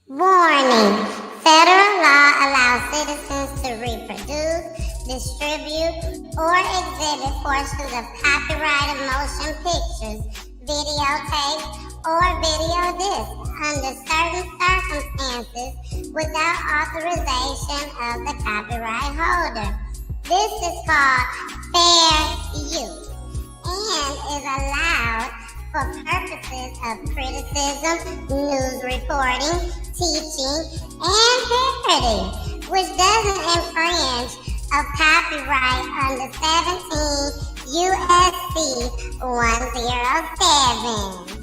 Warning: federal law allows citizens to reproduce, distribute, or exhibit portions of copyrighted motion pictures, videotapes, or video discs under certain circumstances without authorization of the copyright holder. This is called fair use and is allowed for purposes of criticism, news reporting, teaching, and parody, which doesn't infringe of copyright under 17 USC 107.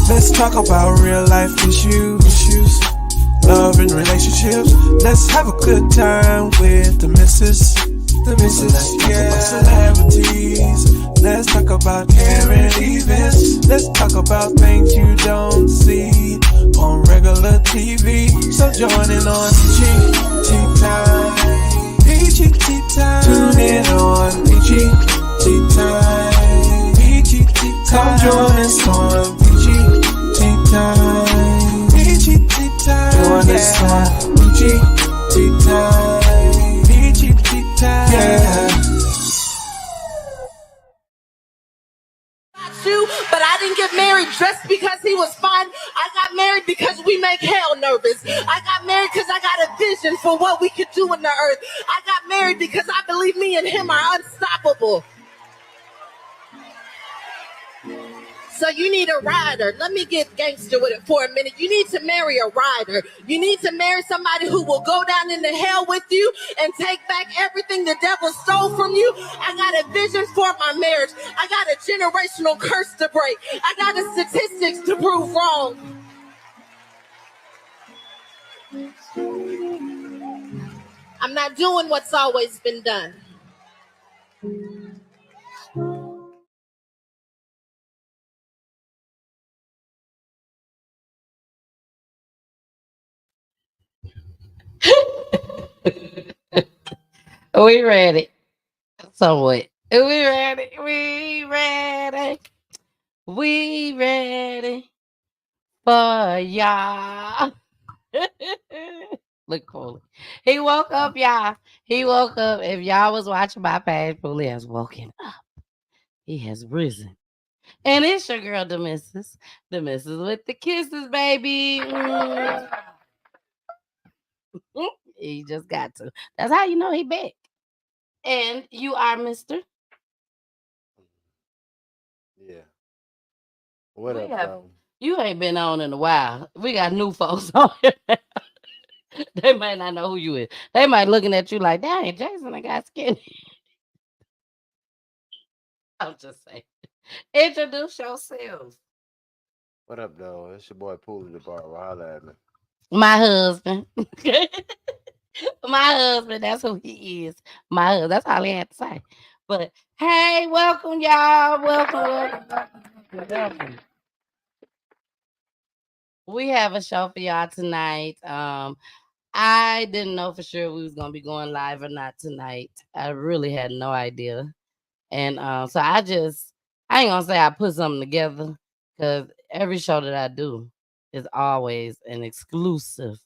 Let's talk about real life issues, love and relationships. Let's have a good time with the missus, yeah. Let's talk about celebrities. Let's talk about current events. Let's talk about things you don't see on regular TV. So join in on PGT time. PGT time. Tune in on PGT time. PGT time. Come join us on PGT time. PGT time. Join us on PGT time. PGT time. Yeah. You, but I didn't get married just because he was fine. I got married because we make hell nervous. I got married because I got a vision for what we could do in the earth. I got married because I believe me and him are unstoppable. So you need a rider. Let me get gangster with it for a minute. You need to marry a rider. You need to marry somebody who will go down into hell with you and take back everything the devil stole from you. I got a vision for my marriage. I got a generational curse to break. I got the statistics to prove wrong. I'm not doing what's always been done. We ready. So what? We ready. We ready. We ready for y'all. Look Foley. He woke up, y'all. He woke up. If y'all was watching my page, Foley has woken up. He has risen. And it's your girl, the missus. The missus with the kisses, baby. He just got to. That's how you know he back. And you are Mr. Yeah. What We up, have, though? you ain't been on in a while. We got new folks on here. They might not know who you is. They might looking at you like, dang, Jason, I got skinny. I'm just saying. Introduce yourselves. What up, though? It's your boy Poolie the Barber. Holla at me. My husband. My husband, that's who he is. My husband. That's all he had to say. But hey, welcome, y'all. Welcome. We have a show for y'all tonight. I didn't know for sure we was gonna be going live or not tonight. I really had no idea. And so I ain't gonna say I put something together because every show that I do is always an exclusive,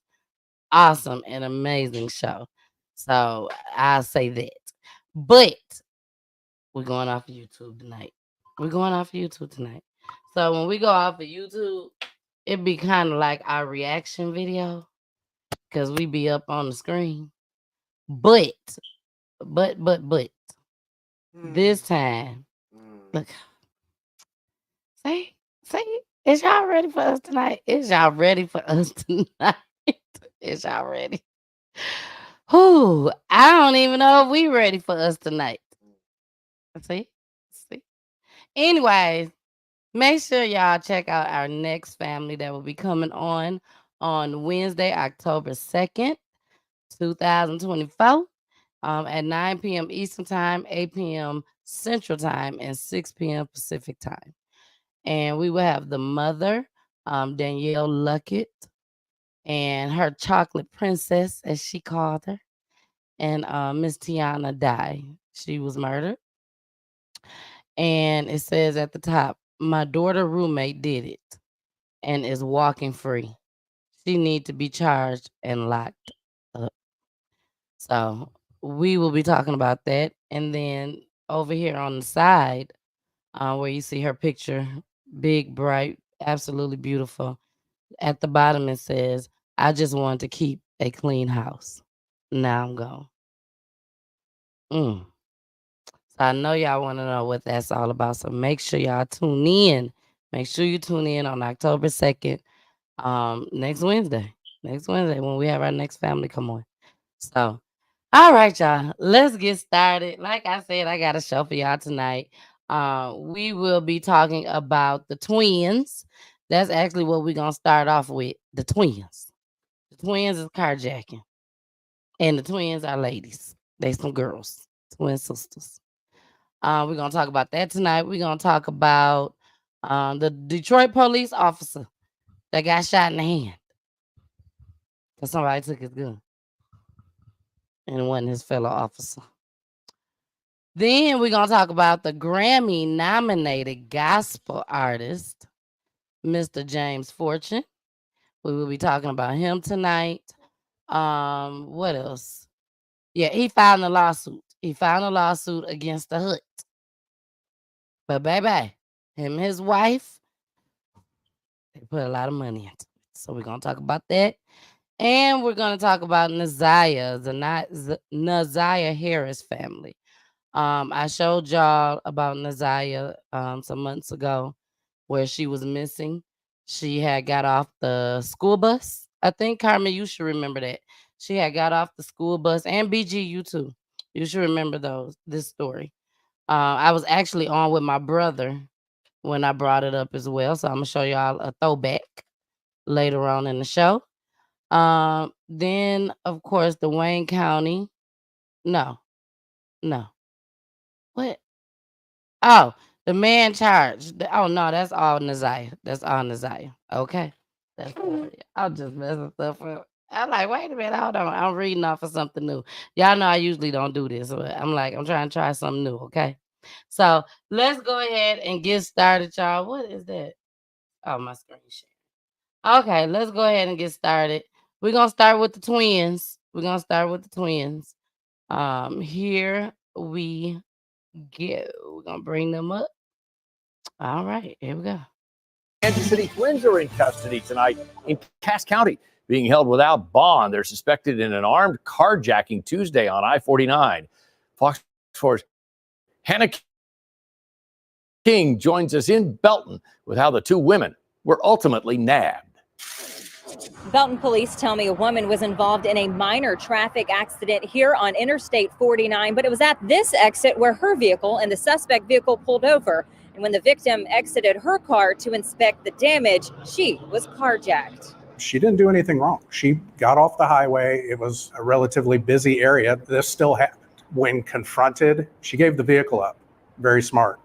awesome, and amazing show. So I'll say that. But we're going off of YouTube tonight. We're going off of YouTube tonight. So when we go off of YouTube, it'd be kind of like our reaction video because we be up on the screen. But this time, look, see, is y'all ready for us tonight? Is y'all ready for us tonight? Is y'all ready? Who? I don't even know if we ready for us tonight. See? Anyways, make sure y'all check out our next family that will be coming on Wednesday, October 2nd, 2024, at 9 p.m. Eastern Time, 8 p.m. Central Time, and 6 p.m. Pacific Time. And we will have the mother, Danielle Luckett, and her chocolate princess, as she called her. and Miss Tiana died. She was murdered. And it says at the top, my daughter roommate did it and is walking free. She need to be charged and locked up. So we will be talking about that. And then over here on the side, where you see her picture, big, bright, absolutely beautiful. At the bottom it says, I just wanted to keep a clean house. Now I'm gone. So I know y'all want to know what that's all about. So make sure y'all tune in. Make sure you tune in on October 2nd, next Wednesday. Next Wednesday when we have our next family come on. So, all right, y'all. Let's get started. Like I said, I got a show for y'all tonight. We will be talking about the twins. That's actually what we're gonna start off with. The twins. The twins is carjacking. And the twins are ladies. They some girls, twin sisters. We're gonna talk about that tonight. We're gonna talk about the Detroit police officer that got shot in the hand because somebody took his gun and it wasn't his fellow officer. Then we're gonna talk about the Grammy-nominated gospel artist, Mr. James Fortune. We will be talking about him tonight. What else? Yeah, he filed a lawsuit. He filed a lawsuit against the Hood. But baby, him and his wife, they put a lot of money into it. So we're gonna talk about that. And we're gonna talk about Naziah, the Naziah Harris family. I showed y'all about Naziah some months ago where she was missing. She had got off the school bus. I think, Carmen, you should remember that. She had got off the school bus, and BG, too. You should remember this story. I was actually on with my brother when I brought it up as well. So I'm going to show y'all a throwback later on in the show. Then, of course, the Wayne County. No. What? Oh, the man charged. Oh no, that's all Naziah. That's all Naziah. Okay. That's I'm just messing stuff up. I'm like, wait a minute, hold on. I'm reading off of something new. Y'all know I usually don't do this, but I'm like, I'm trying to try something new, okay? So let's go ahead and get started, y'all. What is that? Oh, my screen share. Okay, let's go ahead and get started. We're gonna start with the twins. Here we go. We're gonna bring them up. All right, here we go. Kansas City twins are in custody tonight in Cass County, being held without bond. They're suspected in an armed carjacking Tuesday on I-49. Fox 4's Hannah King joins us in Belton with how the two women were ultimately nabbed. Belton police tell me a woman was involved in a minor traffic accident here on Interstate 49, but it was at this exit where her vehicle and the suspect vehicle pulled over. And when the victim exited her car to inspect the damage, she was carjacked. She didn't do anything wrong. She got off the highway. It was a relatively busy area. This still happened. When confronted, she gave the vehicle up. Very smart.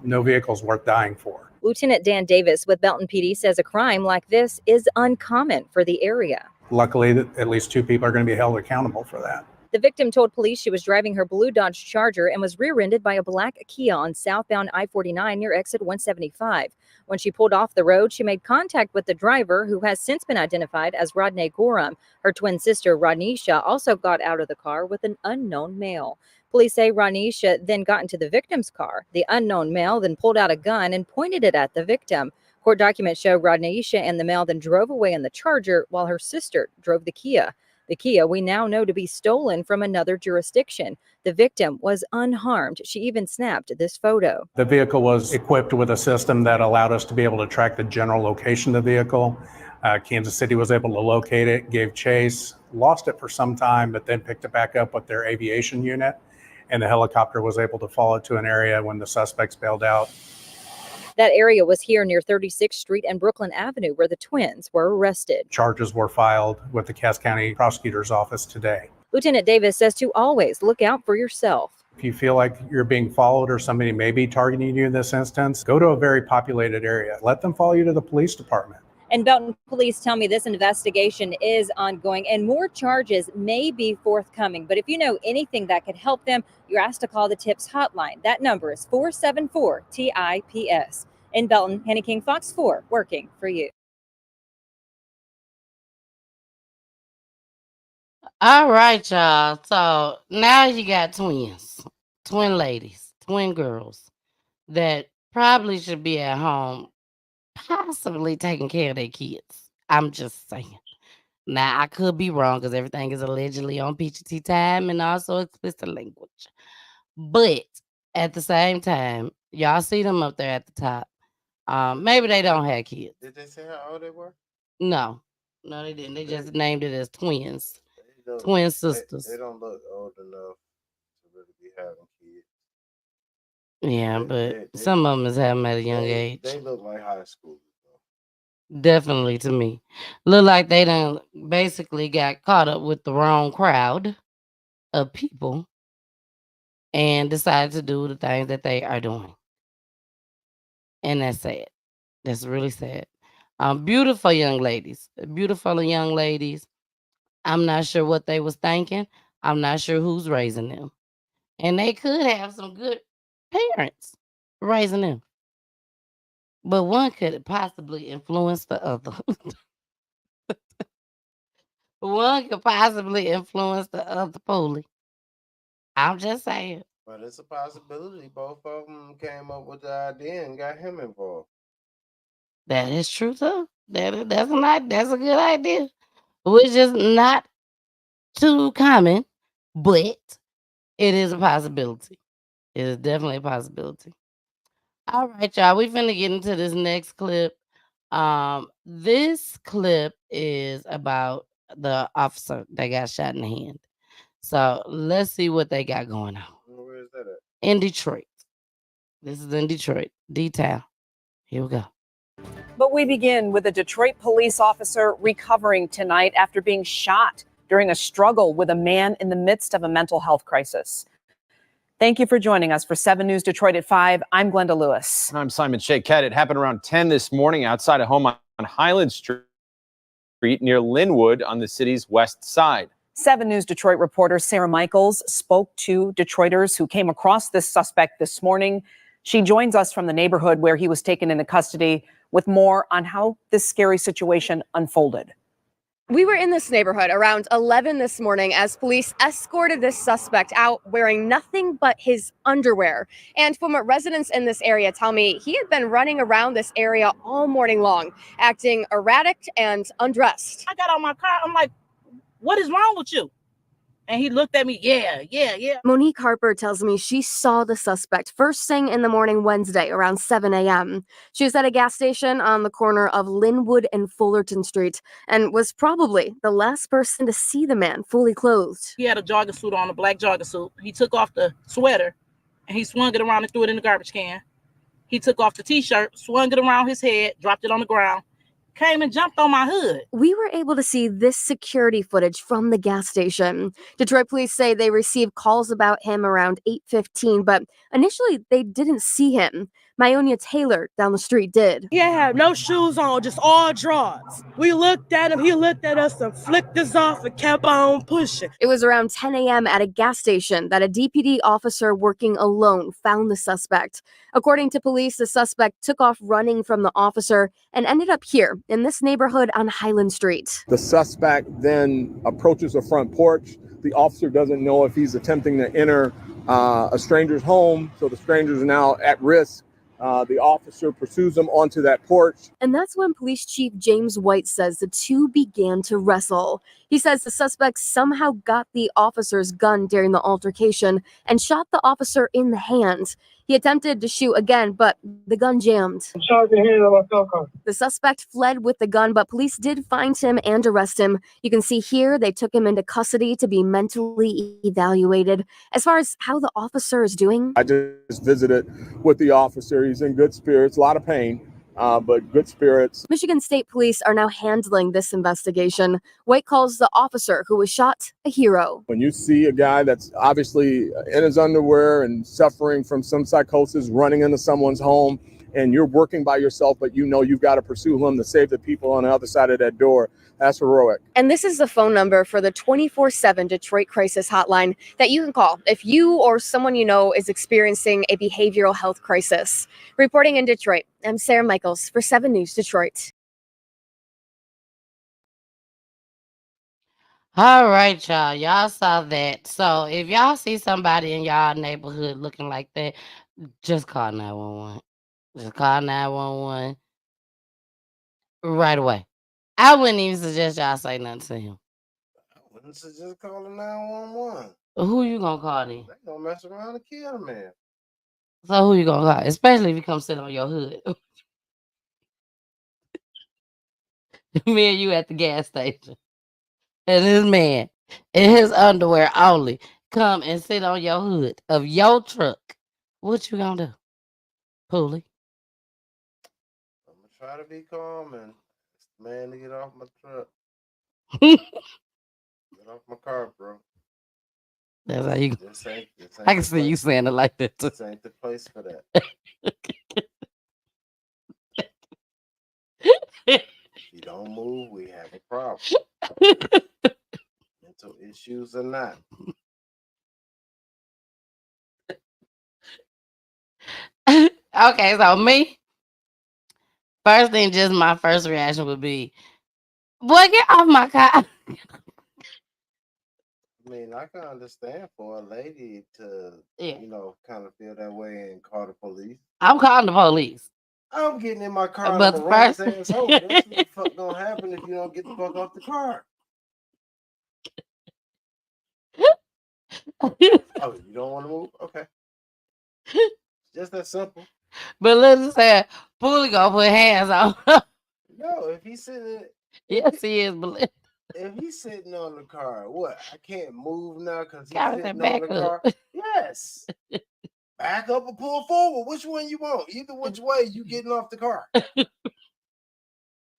No vehicle's worth dying for. Lieutenant Dan Davis with Belton PD says a crime like this is uncommon for the area. Luckily, at least two people are going to be held accountable for that. The victim told police she was driving her blue Dodge Charger and was rear-ended by a black Kia on southbound I-49 near exit 175. When she pulled off the road, she made contact with the driver, who has since been identified as Rodney Gorham. Her twin sister, Rodnisha, also got out of the car with an unknown male. Police say Rodnisha then got into the victim's car. The unknown male then pulled out a gun and pointed it at the victim. Court documents show Rodnisha and the male then drove away in the Charger while her sister drove the Kia. The Kia we now know to be stolen from another jurisdiction. The victim was unharmed. She even snapped this photo. The vehicle was equipped with a system that allowed us to be able to track the general location of the vehicle. Kansas City was able to locate it, gave chase, lost it for some time, but then picked it back up with their aviation unit. And the helicopter was able to follow to an area when the suspects bailed out. That area was here near 36th Street and Brooklyn Avenue where the twins were arrested. Charges were filed with the Cass County Prosecutor's Office today. Lieutenant Davis says to always look out for yourself. If you feel like you're being followed or somebody may be targeting you in this instance, go to a very populated area. Let them follow you to the police department. And Belton police tell me this investigation is ongoing and more charges may be forthcoming. But if you know anything that could help them, you're asked to call the TIPS hotline. That number is 474-TIPS. In Belton, Hannah King, Fox 4, working for you. All right, y'all. So now you got twin ladies, twin girls that probably should be at home, possibly taking care of their kids. I'm just saying. Now, I could be wrong because everything is allegedly on PGT time and also explicit language. But at the same time, y'all see them up there at the top. Maybe they don't have kids. Did they say how old they were? No, they didn't. They just named it as twins, They don't- twin sisters. They don't look old enough to really be having kids. Yeah, but some of them is having at a young age. They look like high school. Definitely to me. Look like they done basically got caught up with the wrong crowd of people and decided to do the things that they are doing. And that's sad. That's really sad. Beautiful young ladies. Beautiful young ladies. I'm not sure what they was thinking. I'm not sure who's raising them. And they could have some good parents raising them. But one could possibly influence the other. One could possibly influence the other poorly. I'm just saying. But it's a possibility both of them came up with the idea and got him involved. That is true too. That's a good idea. Which is not too common, but it is a possibility. It is definitely a possibility. All right, y'all. We finna get into this next clip. This clip is about the officer that got shot in the hand. So let's see what they got going on. Where is that at? In Detroit. This is in Detroit, D-Town. Here we go. But we begin with a Detroit police officer recovering tonight after being shot during a struggle with a man in the midst of a mental health crisis. Thank you for joining us for 7 News Detroit at 5. I'm Glenda Lewis. And I'm Simon Shaked. It happened around 10 this morning outside a home on Highland Street near Linwood on the city's west side. 7 News Detroit reporter Sarah Michaels spoke to Detroiters who came across this suspect this morning. She joins us from the neighborhood where he was taken into custody with more on how this scary situation unfolded. We were in this neighborhood around 11 this morning as police escorted this suspect out wearing nothing but his underwear. And from what residents in this area tell me, he had been running around this area all morning long, acting erratic and undressed. I got on my car. I'm like, what is wrong with you? And he looked at me, yeah. Monique Harper tells me she saw the suspect first thing in the morning Wednesday around 7 a.m. She was at a gas station on the corner of Linwood and Fullerton Street and was probably the last person to see the man fully clothed. He had a jogging suit on, a black jogging suit. He took off the sweater and he swung it around and threw it in the garbage can. He took off the t-shirt, swung it around his head, dropped it on the ground, came and jumped on my hood. We were able to see this security footage from the gas station. Detroit police say they received calls about him around 8:15, but initially they didn't see him. Myonia Taylor down the street did. He had no shoes on, just all drawers. We looked at him, he looked at us and flicked us off and kept on pushing. It was around 10 a.m. at a gas station that a DPD officer working alone found the suspect. According to police, the suspect took off running from the officer and ended up here in this neighborhood on Highland Street. The suspect then approaches the front porch. The officer doesn't know if he's attempting to enter a stranger's home, so the stranger is now at risk. The officer pursues him onto that porch. And that's when Police Chief James White says the two began to wrestle. He says the suspect somehow got the officer's gun during the altercation and shot the officer in the hand. He attempted to shoot again, but the gun jammed. The suspect fled with the gun, but police did find him and arrest him. You can see here they took him into custody to be mentally evaluated. As far as how the officer is doing, I just visited with the officer. He's in good spirits, a lot of pain, but good spirits. Michigan State Police are now handling this investigation. White calls the officer who was shot a hero. When you see a guy that's obviously in his underwear and suffering from some psychosis running into someone's home and you're working by yourself, but you know you've got to pursue him to save the people on the other side of that door. That's heroic. And this is the phone number for the 24/7 Detroit Crisis Hotline that you can call if you or someone you know is experiencing a behavioral health crisis. Reporting in Detroit, I'm Sarah Michaels for 7 News Detroit. All right, y'all. Y'all saw that. So if y'all see somebody in y'all neighborhood looking like that, just call 911. Just call 911 right away. I wouldn't even suggest y'all say nothing to him. I wouldn't suggest calling 911. Who you gonna call then? They gonna mess around and kill the man. So who you gonna call? Especially if he come sit on your hood. Me and you at the gas station. And this man in his underwear only come and sit on your hood of your truck. What you gonna do? Pulley. I'm gonna try to be calm and ask the man to get off my truck. Get off my car, bro. That's how you. This ain't I can the see you place. saying it like that too. This ain't the place for that. If you don't move, we have a problem. Mental issues or not. Okay, so me, first thing, just my first reaction would be, boy, get off my car. I mean, I can understand for a lady to, Yeah. kind of feel that way and call the police. I'm calling the police. I'm getting in my car But and I'm gonna run his first- ass over. That's what the fuck gonna happen if you don't get the fuck off the car. Oh, you don't want to move? Okay. Just that simple. But listen, say, Pulley gonna put hands on. No, if he's sitting, Yes, he is. But if he's sitting on the car, what? I can't move now because he's gotta say sitting on back the up. car. Yes. Back up or pull forward. Which one you want? Either which way, you getting off the car.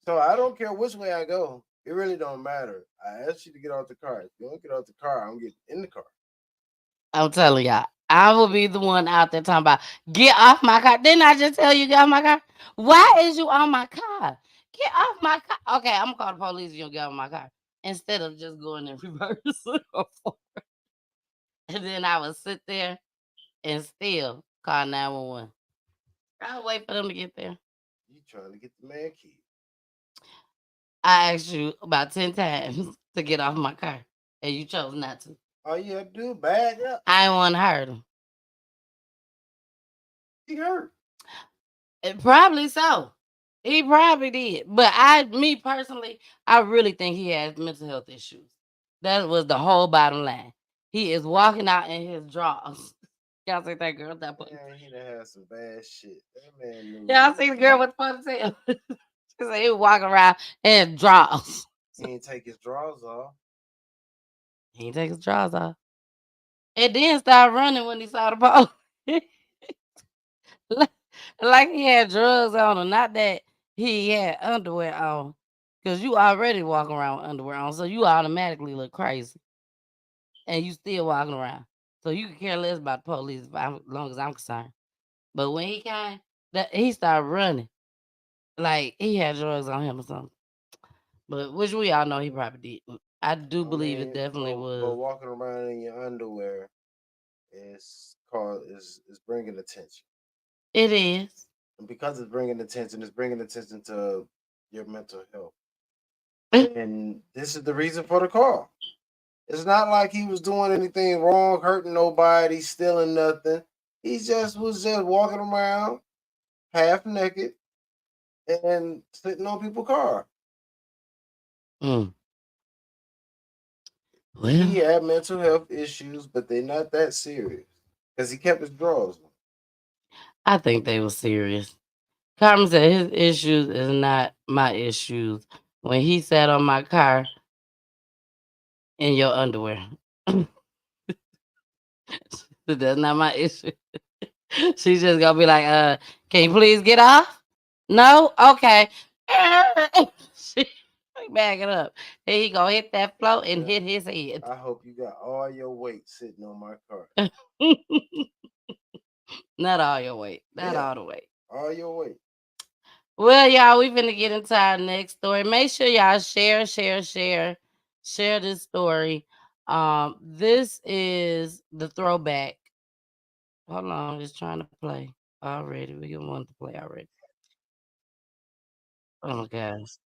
So I don't care which way I go. It really don't matter. I asked you to get off the car. If you don't get off the car, I'm getting in the car. I'm telling y'all, I will be the one out there talking about, get off my car. Didn't I just tell you get off my car? Why is you on my car? Get off my car. Okay, I'm gonna call the police if you don't get off my car. Instead of just going in reverse. And then I would sit there and still call 911. I'll wait for them to get there. You trying to get the man key. I asked you about 10 times to get off my car, and you chose not to. All you have to do, bag up. I didn't want to hurt him. He hurt. Probably so. He probably did. But me personally, I really think he has mental health issues. That was the whole bottom line. He is walking out in his drawers. Y'all see that girl that put? Man, he done had some bad shit. That man knew. Y'all see the girl with the ponytail? She said he was walking around in his drawers. He didn't take his drawers off. He didn't take his drawers off. And then started running when he saw the police. Like he had drugs on him, not that he had underwear on. Because you already walk around with underwear on, so you automatically look crazy. And you still walking around. So you can care less about the police as long as I'm concerned. But when he came, he started running. Like he had drugs on him or something. But which we all know he probably didn't. I do believe it definitely was. But walking around in your underwear is bringing attention. It is. And because it's bringing attention to your mental health. And this is the reason for the call. It's not like he was doing anything wrong, hurting nobody, stealing nothing. He was just walking around half naked and sitting on people's car. Mm. Well, he had mental health issues, but they're not that serious because he kept his drawers on. I think they were serious. Carmen said his issues is not my issues. When he sat on my car in your underwear. That's not my issue. She's just gonna be like, can you please get off? No? Okay. She back it up. Then he gonna hit that floor and hit his head. I hope you got all your weight sitting on my car. Not all your weight. Not all the weight. All your weight. Well, y'all, we finna get into our next story. Make sure y'all share this story. This is the throwback. Hold on, I'm just trying to play already. We want to play already. Oh my gosh.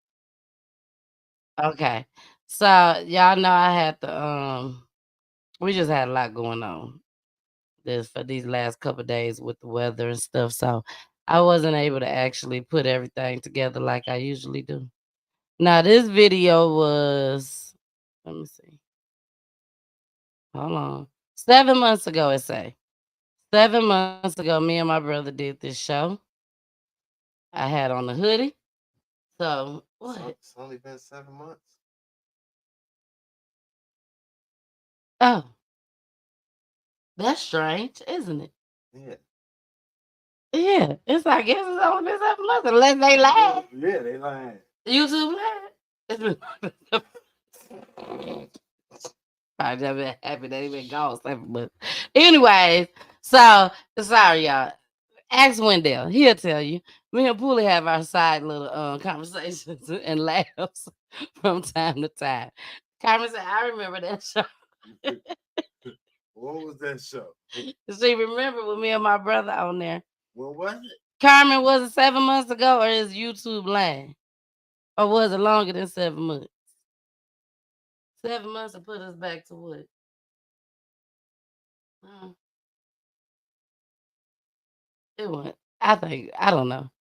Okay. So y'all know I had to we just had a lot going on this for these last couple of days with the weather and stuff. So I wasn't able to actually put everything together like I usually do. Now this video was, let me see. Hold on. 7 months ago, it say. 7 months ago, me and my brother did this show. I had on the hoodie. So what? It's only been 7 months. Oh, that's strange, isn't it? Yeah. Yeah, it's I guess it's only been 7 months unless they lie. Yeah, they lying. YouTube lied. It's been I've never been happy they been gone 7 months. Anyways, so sorry y'all. Ask Wendell. He'll tell you. Me and Poolie have our side little conversations and laughs from time to time. Carmen said, I remember that show. What was that show? She remember with me and my brother on there. What was it? Carmen, was it 7 months ago or is YouTube lying? Or was it longer than 7 months? 7 months to put us back to what? It went. I don't know.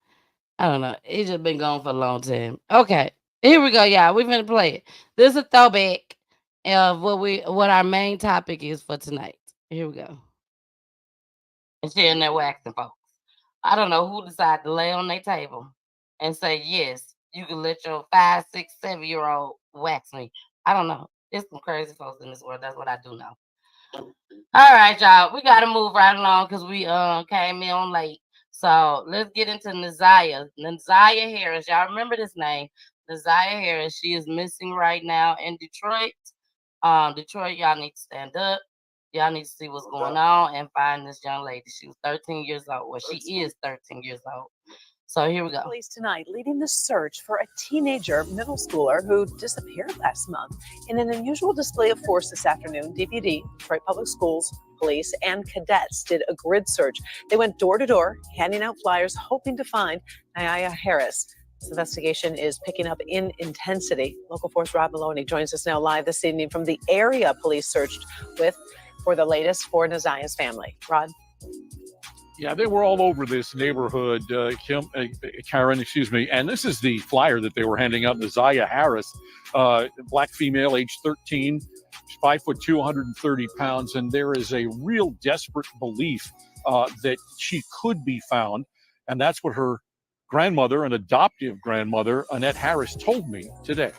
It's just been gone for a long time. Okay. Here we go, y'all. We're gonna play it. This is a throwback of what our main topic is for tonight. Here we go. And sharing their waxing folks. I don't know who decided to lay on their table and say, yes, you can let your 5, 6, 7-year-old wax me. I don't know. There's some crazy folks in this world. That's what I do know. All right, y'all. We gotta move right along because we came in on late. So let's get into Naziah Harris. Y'all remember this name? Naziah Harris. She is missing right now in Detroit. Detroit, y'all need to stand up. Y'all need to see what's going on and find this young lady. She was 13 years old. Well, she is 13 years old. So here we go. Police tonight leading the search for a teenager middle schooler who disappeared last month. In an unusual display of force this afternoon, DPD, Detroit Public Schools, police, and cadets did a grid search. They went door to door, handing out flyers, hoping to find Naziah Harris. This investigation is picking up in intensity. Local 4's Rob Maloney joins us now live this evening from the area police searched with for the latest for Naziah's family. Rod? Yeah, they were all over this neighborhood, Karen, excuse me. And this is the flyer that they were handing out. Naziah Harris, black female, age 13, 5'2", 130 pounds. And there is a real desperate belief that she could be found. And that's what her grandmother, an adoptive grandmother, Annette Harris, told me today.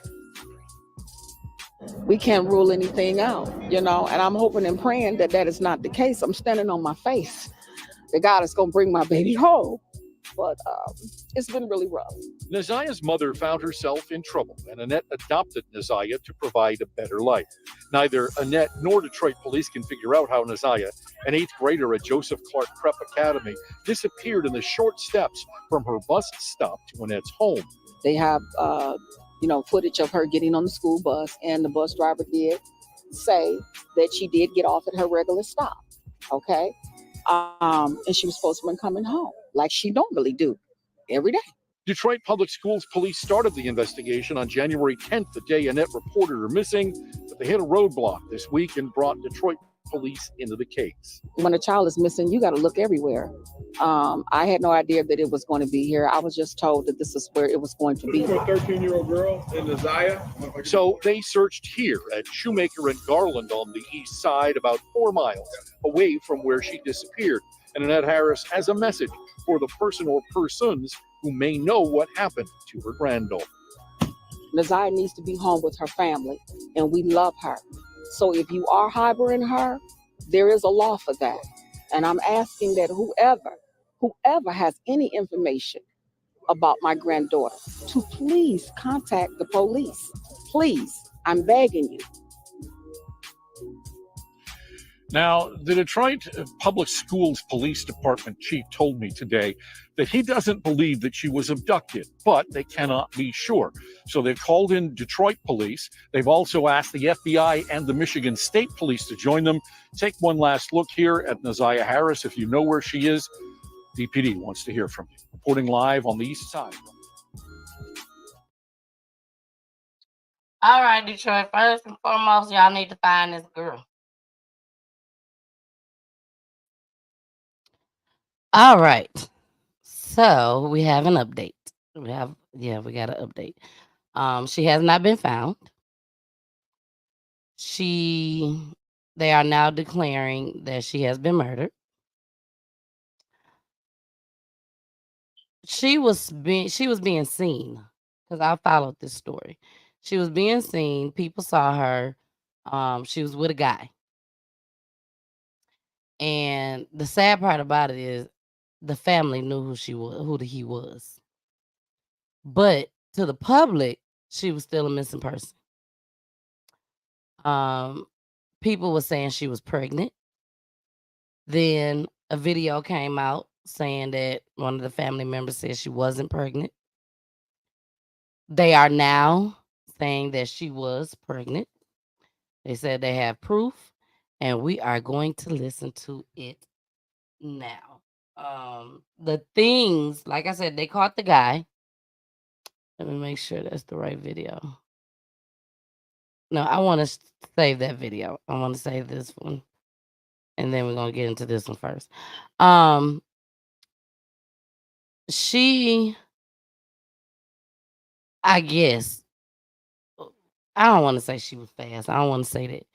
We can't rule anything out, and I'm hoping and praying that that is not the case. I'm standing on my face. That God is going to bring my baby home. But it's been really rough. Naziah's mother found herself in trouble, and Annette adopted Naziah to provide a better life. Neither Annette nor Detroit police can figure out how Naziah, an 8th grader at Joseph Clark Prep Academy, disappeared in the short steps from her bus stop to Annette's home. They have, footage of her getting on the school bus, and the bus driver did say that she did get off at her regular stop. Okay. And she was supposed to be coming home like she normally do every day. Detroit Public Schools police started the investigation on January 10th, the day Annette reported her missing, but they hit a roadblock this week and brought Detroit police into the case. When a child is missing, you got to look everywhere. I had no idea that it was going to be here. I was just told that this is where it was going to be. A 13-year-old girl in Naziah. So they searched here at Shoemaker and Garland on the east side, about 4 miles away from where she disappeared. And Annette Harris has a message for the person or persons who may know what happened to her granddaughter. Naziah needs to be home with her family, and we love her. So if you are harboring her, there is a law for that. And I'm asking that whoever has any information about my granddaughter to please contact the police. Please, I'm begging you. Now, the Detroit Public Schools Police Department chief told me today that he doesn't believe that she was abducted, but they cannot be sure. So they've called in Detroit police. They've also asked the FBI and the Michigan State Police to join them. Take one last look here at Naziah Harris. If you know where she is, DPD wants to hear from you. Reporting live on the east side. All right, Detroit. First and foremost, y'all need to find this girl. All right. So we have an update. We got an update. She has not been found. They are now declaring that she has been murdered. She was being seen, because I followed this story. She was being seen. People saw her. She was with a guy. And the sad part about it is the family knew who he was. But to the public, she was still a missing person. People were saying she was pregnant. Then a video came out saying that one of the family members said she wasn't pregnant. They are now saying that she was pregnant. They said they have proof, and we are going to listen to it now. The things, like I said, they caught the guy. Let me make sure that's the right video. No, I want to save that video. I want to save this one, and then we're going to get into this one first. I guess, I don't want to say she was fast. I don't want to say that.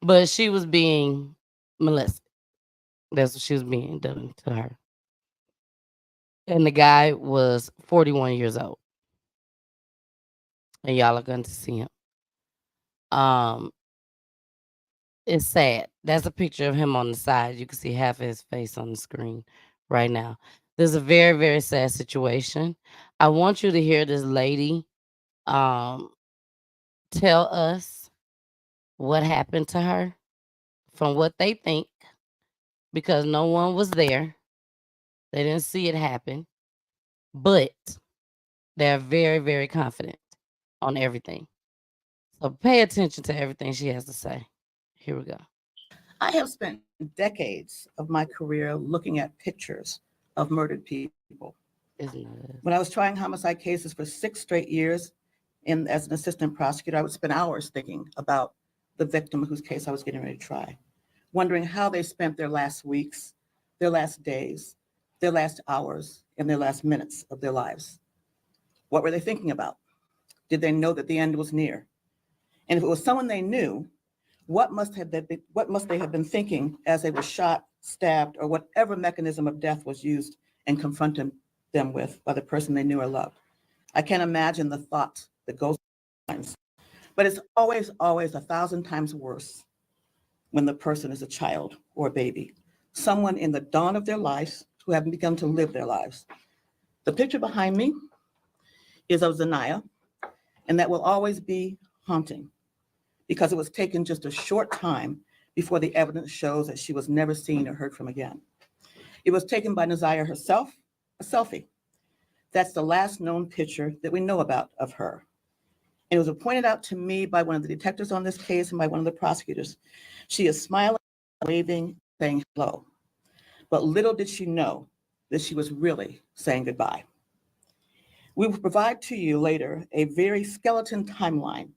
But she was being molested. That's what she was being done to her. And the guy was 41 years old. And y'all are going to see him. It's sad. That's a picture of him on the side. You can see half of his face on the screen right now. There's a very, very sad situation. I want you to hear this lady tell us what happened to her from what they think, because no one was there. They didn't see it happen, but they're very, very confident on everything. So pay attention to everything she has to say. Here we go. I have spent decades of my career looking at pictures of murdered people. When I was trying homicide cases for 6 straight years as an assistant prosecutor, I would spend hours thinking about the victim whose case I was getting ready to try, wondering how they spent their last weeks, their last days, their last hours, and their last minutes of their lives. What were they thinking about? Did they know that the end was near? And if it was someone they knew, what must they have been thinking as they were shot, stabbed, or whatever mechanism of death was used and confronted them with by the person they knew or loved? I can't imagine the thought that goes through minds. But it's always, always 1,000 times worse when the person is a child or a baby, someone in the dawn of their lives who haven't begun to live their lives. The picture behind me is of Zanaya, and that will always be haunting, because it was taken just a short time before the evidence shows that she was never seen or heard from again. It was taken by Naziah herself, a selfie. That's the last known picture that we know about of her. And it was pointed out to me by one of the detectives on this case and by one of the prosecutors. She is smiling, waving, saying hello. But little did she know that she was really saying goodbye. We will provide to you later a very skeleton timeline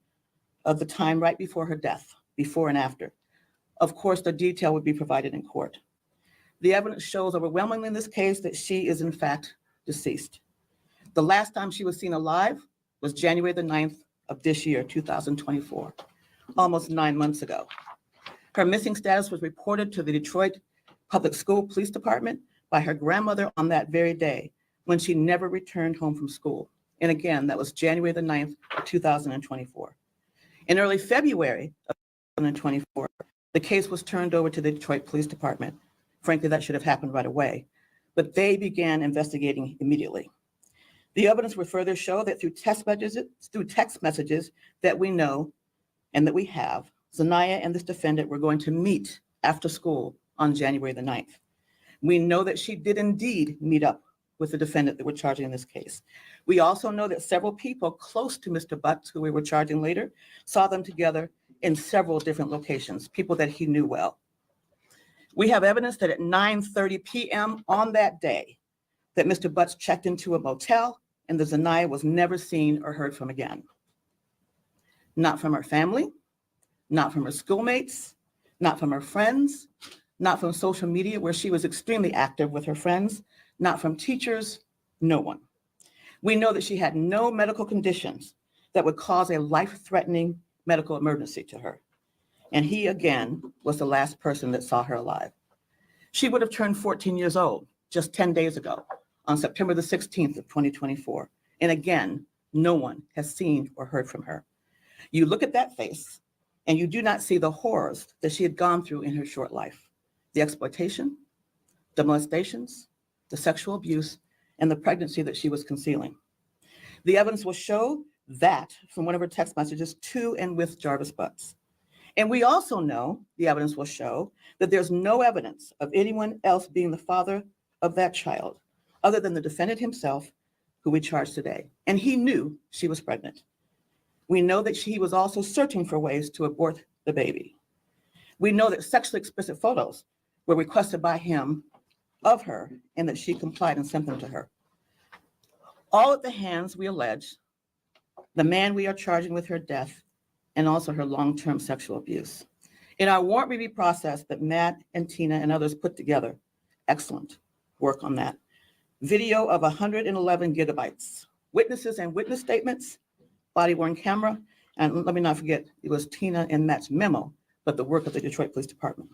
of the time right before her death, before and after. Of course, the detail would be provided in court. The evidence shows overwhelmingly in this case that she is in fact deceased. The last time she was seen alive was January the 9th of this year, 2024, almost 9 months ago. Her missing status was reported to the Detroit Public School Police Department by her grandmother on that very day, when she never returned home from school. And again, that was January the 9th, 2024. In early February of 2024, the case was turned over to the Detroit Police Department. Frankly, that should have happened right away, but they began investigating immediately. The evidence would further show that through text messages that we know and that we have, Zanaya and this defendant were going to meet after school on January the 9th. We know that she did indeed meet up with the defendant that we're charging in this case. We also know that several people close to Mr. Butts, who we were charging later, saw them together in several different locations, people that he knew well. We have evidence that at 9:30 p.m. on that day, that Mr. Butts checked into a motel and the Zanaya was never seen or heard from again. Not from her family, not from her schoolmates, not from her friends, not from social media where she was extremely active with her friends, not from teachers, no one. We know that she had no medical conditions that would cause a life-threatening medical emergency to her. And he, again, was the last person that saw her alive. She would have turned 14 years old just 10 days ago on September the 16th of 2024. And again, no one has seen or heard from her. You look at that face and you do not see the horrors that she had gone through in her short life. The exploitation, the molestations, the sexual abuse, and the pregnancy that she was concealing. The evidence will show that from one of her text messages to and with Jarvis Butts. And we also know, the evidence will show, that there's no evidence of anyone else being the father of that child, other than the defendant himself, who we charged today. And he knew she was pregnant. We know that he was also searching for ways to abort the baby. We know that sexually explicit photos were requested by him of her and that she complied and sent them to her. All at the hands, we allege, the man we are charging with her death and also her long-term sexual abuse. In our warrant review process that Matt and Tina and others put together, excellent work on that. Video of 111 gigabytes, witnesses and witness statements, body-worn camera, and let me not forget, it was Tina and Matt's memo, but the work of the Detroit Police Department.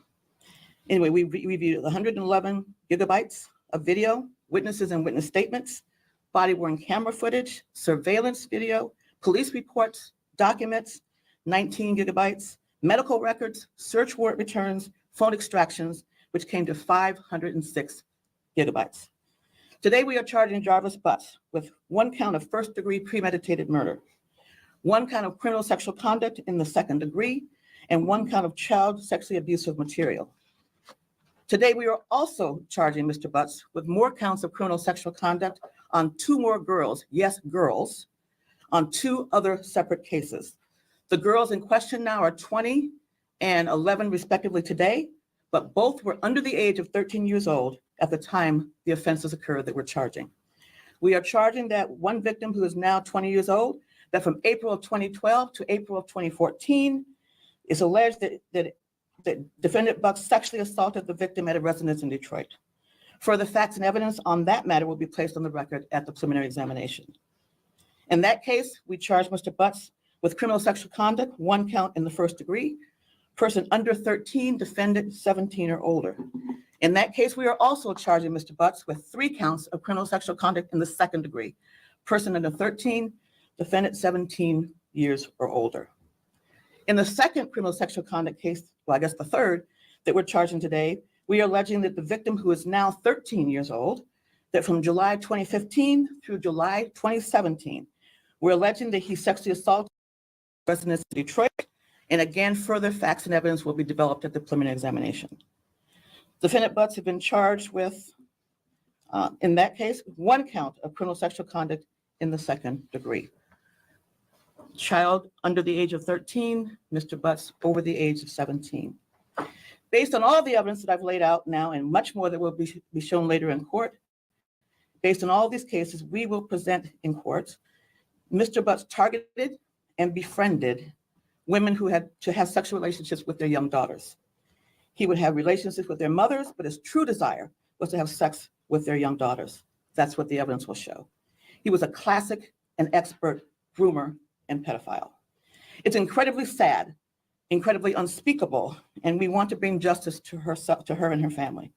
Anyway, we reviewed 111 gigabytes of video, witnesses and witness statements, body-worn camera footage, surveillance video, police reports, documents, 19 gigabytes, medical records, search warrant returns, phone extractions, which came to 506 gigabytes. Today, we are charging Jarvis Butts with 1 count of first-degree premeditated murder, 1 count of criminal sexual conduct in the second degree, and 1 count of child sexually abusive material. Today, we are also charging Mr. Butts with more counts of criminal sexual conduct on 2 more girls, yes, girls, on 2 other separate cases. The girls in question now are 20 and 11 respectively today, but both were under the age of 13 years old at the time the offenses occurred that we're charging. We are charging that one victim who is now 20 years old, that from April of 2012 to April of 2014, is alleged that defendant Butts sexually assaulted the victim at a residence in Detroit. Further facts and evidence on that matter will be placed on the record at the preliminary examination. In that case, we charge Mr. Butts with criminal sexual conduct, 1 count in the first degree, person under 13, defendant 17 or older. In that case, we are also charging Mr. Butts with 3 counts of criminal sexual conduct in the second degree, person under 13, defendant 17 years or older. In the second criminal sexual conduct case, well, I guess the third that we're charging today, we are alleging that the victim, who is now 13 years old, that from July 2015 through July 2017, we're alleging that he sexually assaulted residents in Detroit, and again, further facts and evidence will be developed at the preliminary examination. Defendant Butts have been charged with, in that case, 1 count of criminal sexual conduct in the second degree. Child under the age of 13, Mr. Butts over the age of 17. Based on all the evidence that I've laid out now and much more that will be shown later in court, based on all these cases we will present in court, Mr. Butts targeted and befriended women who had to have sexual relationships with their young daughters. He would have relationships with their mothers, but his true desire was to have sex with their young daughters. That's what the evidence will show. He was a classic and expert groomer and pedophile. It's incredibly sad, incredibly unspeakable, and we want to bring justice to her and her family.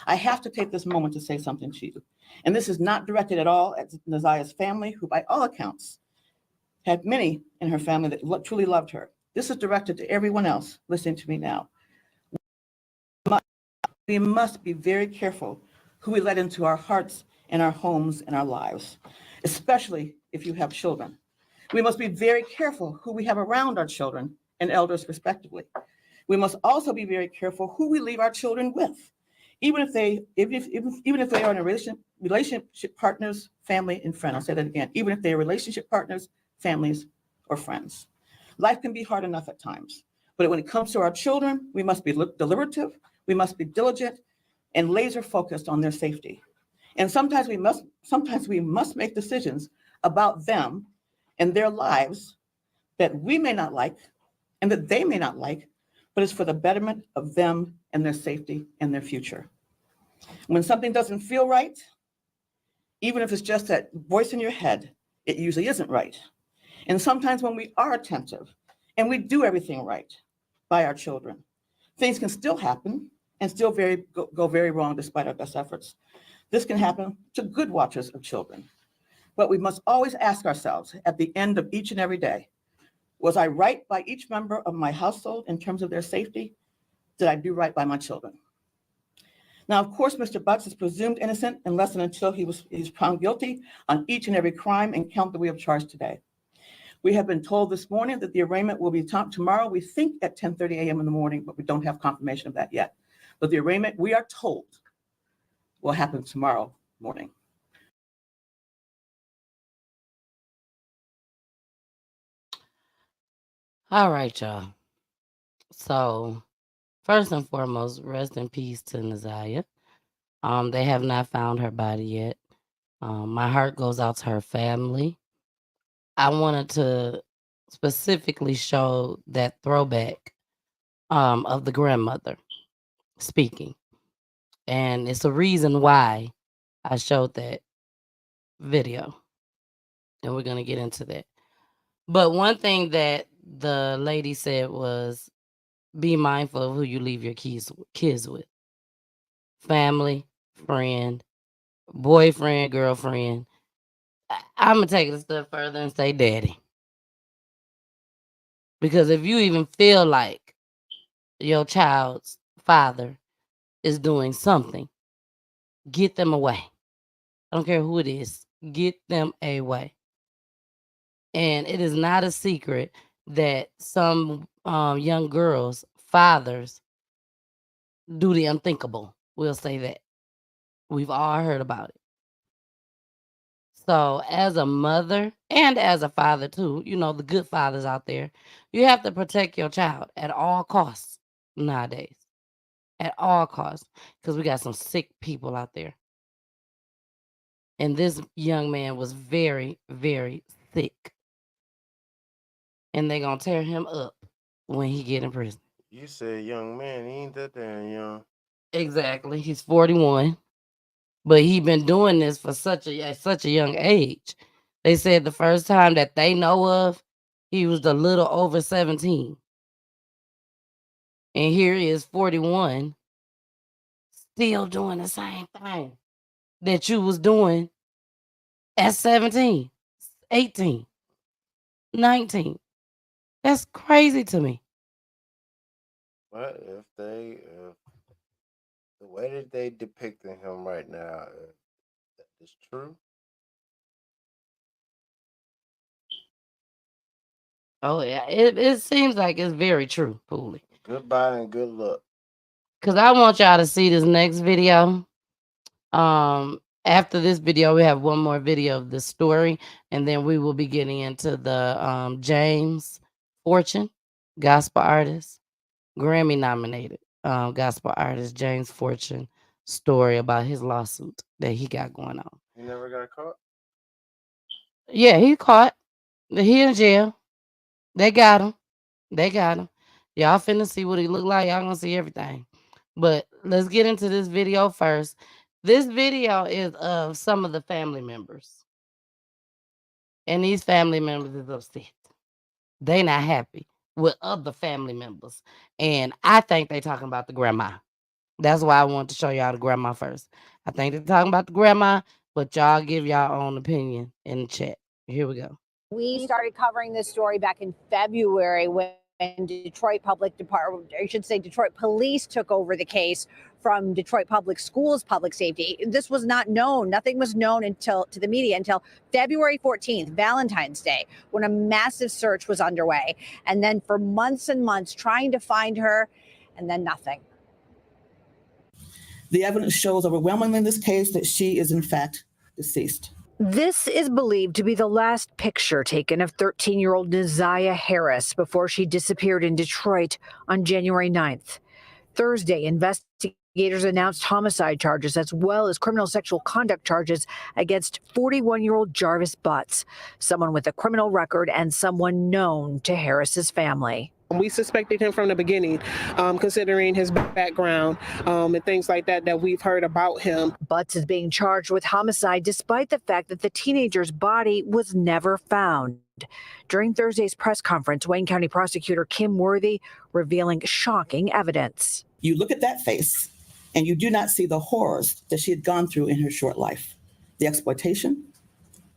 I have to take this moment to say something to you. And this is not directed at all at Nazia's family, who by all accounts had many in her family that truly loved her. This is directed to everyone else listening to me now. We must be very careful who we let into our hearts and our homes and our lives, especially if you have children. We must be very careful who we have around our children and elders respectively. We must also be very careful who we leave our children with. Even if they are in a relationship partners, family, and friends. I'll say that again, even if they're relationship partners, families, or friends. Life can be hard enough at times, but when it comes to our children, we must be deliberative, we must be diligent, and laser focused on their safety. And sometimes we must make decisions about them and their lives that we may not like and that they may not like, but it's for the betterment of them and their safety and their future. When something doesn't feel right, even if it's just that voice in your head, it usually isn't right. And sometimes when we are attentive and we do everything right by our children, things can still happen and still go very wrong despite our best efforts. This can happen to good watchers of children. But we must always ask ourselves at the end of each and every day, was I right by each member of my household in terms of their safety? Did I do right by my children? Now, of course, Mr. Butts is presumed innocent unless and until he's found guilty on each and every crime and count that we have charged today. We have been told this morning that the arraignment will be tomorrow, we think at 10:30 a.m. in the morning, but we don't have confirmation of that yet. But the arraignment, we are told, will happen tomorrow morning. All right, y'all. So, first and foremost, rest in peace to Naziah. They have not found her body yet. My heart goes out to her family. I wanted to specifically show that throwback of the grandmother speaking. And it's a reason why I showed that video. And we're going to get into that. But one thing that the lady said was be mindful of who you leave your kids with. Family, friend, boyfriend, girlfriend. I'm going to take it a step further and say daddy. Because if you even feel like your child's father is doing something, get them away. I don't care who it is. Get them away. And it is not a secret that some young girls' fathers do the unthinkable. We'll say that. We've all heard about it. So as a mother and as a father too, you know, the good fathers out there, you have to protect your child at all costs nowadays. At all costs. Because we got some sick people out there. And this young man was very, very sick. And they're going to tear him up when he get in prison. You said young man, he ain't that damn young. Exactly. He's 41. But he been doing this for such a young age. They said the first time that they know of, he was a little over 17. And here he is 41, still doing the same thing that you was doing at 17, 18, 19. That's crazy to me. But if the way that they depicting him right now is true. Oh yeah, it seems like it's very true, Pooley. Goodbye and good luck. Cause I want y'all to see this next video. After this video, we have one more video of the story, and then we will be getting into the James Fortune, gospel artist, Grammy nominated gospel artist James Fortune story about his lawsuit that he got going on. He never got caught? Yeah, he caught. He in jail. They got him. They got him. Y'all finna see what he look like. Y'all gonna see everything. But let's get into this video first. This video is of some of the family members. And these family members is upset. They not happy with other family members. And I think they talking about the grandma. That's why I want to show y'all the grandma first. I think they're talking about the grandma, but y'all give y'all own opinion in the chat. Here we go. We started covering this story back in February when Detroit Detroit Police took over the case from Detroit Public Schools Public Safety. This was not known. Nothing was known to the media until February 14th, Valentine's Day, when a massive search was underway. And then for months and months trying to find her, and then nothing. The evidence shows overwhelmingly in this case that she is in fact deceased. This is believed to be the last picture taken of 13-year-old Neziah Harris before she disappeared in Detroit on January 9th. Thursday, investigators announced homicide charges as well as criminal sexual conduct charges against 41-year-old Jarvis Butts, someone with a criminal record and someone known to Harris's family. We suspected him from the beginning, considering his background and things like that that we've heard about him. Butts is being charged with homicide despite the fact that the teenager's body was never found. During Thursday's press conference, Wayne County prosecutor Kim Worthy revealing shocking evidence. You look at that face and you do not see the horrors that she had gone through in her short life. The exploitation,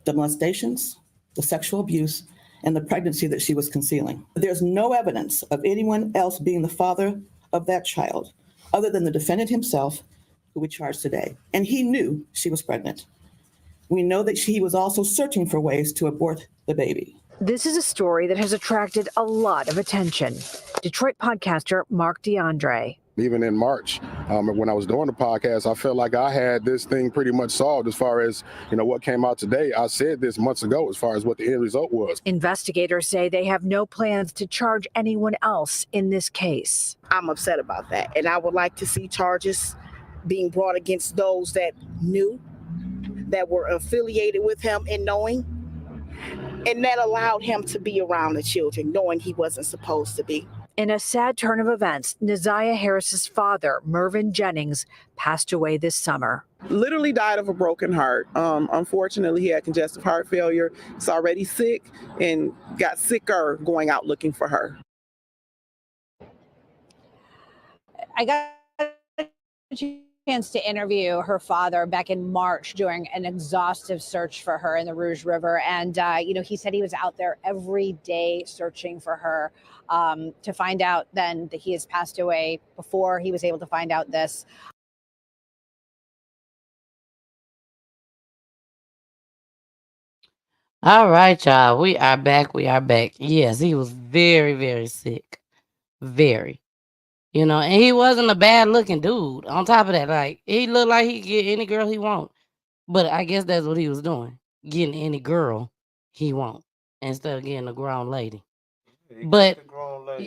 the molestations, the sexual abuse, and the pregnancy that she was concealing. There's no evidence of anyone else being the father of that child other than the defendant himself, who we charged today. And he knew she was pregnant. We know that he was also searching for ways to abort the baby. This is a story that has attracted a lot of attention. Detroit podcaster Mark DeAndre. Even in March, when I was doing the podcast, I felt like I had this thing pretty much solved as far as, what came out today. I said this months ago as far as what the end result was. Investigators say they have no plans to charge anyone else in this case. I'm upset about that, and I would like to see charges being brought against those that knew, that were affiliated with him and knowing, and that allowed him to be around the children, knowing he wasn't supposed to be. In a sad turn of events, Neziah Harris's father, Mervyn Jennings, passed away this summer. Literally died of a broken heart. Unfortunately, he had congestive heart failure. He's already sick and got sicker going out looking for her. I got a chance to interview her father back in March during an exhaustive search for her in the Rouge River. And, he said he was out there every day searching for her, to find out then that he has passed away before he was able to find out this. All right, y'all. We are back. We are back. Yes, he was very, very sick. Very. And he wasn't a bad looking dude. On top of that, like, he looked like he could get any girl he want. But I guess that's what he was doing. Getting any girl he want instead of getting a grown lady. But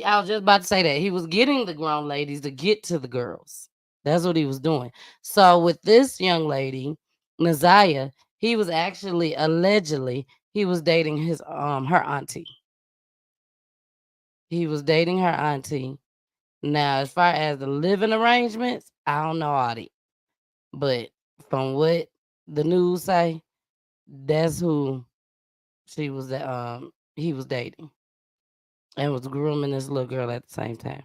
I was just about to say that. He was getting the grown ladies to get to the girls. That's what he was doing. So with this young lady, Neziah, he was actually allegedly he was dating his her auntie. He was dating her auntie. Now, as far as the living arrangements, I don't know all that. But from what the news say, that's who he was dating. And was grooming this little girl at the same time.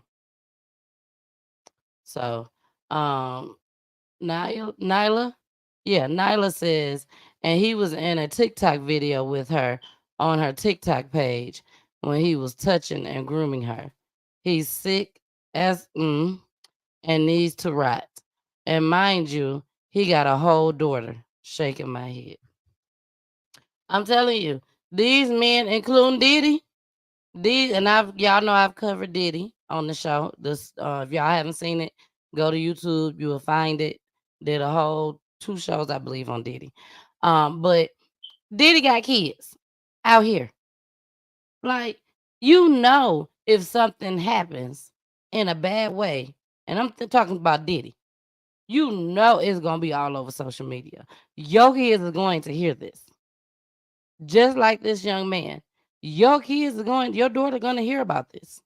So, Nyla says, and he was in a TikTok video with her on her TikTok page when he was touching and grooming her. He's sick and needs to rot. And mind you, he got a whole daughter. Shaking my head. I'm telling you, these men, including Diddy, y'all know I've covered Diddy on the show. This if y'all haven't seen it, go to YouTube, you will find it. Did a whole 2 shows, I believe, on Diddy. But Diddy got kids out here. Like, if something happens in a bad way, and I'm talking about Diddy, it's gonna be all over social media. Your kids are going to hear this. Just like this young man. Your daughter gonna hear about this.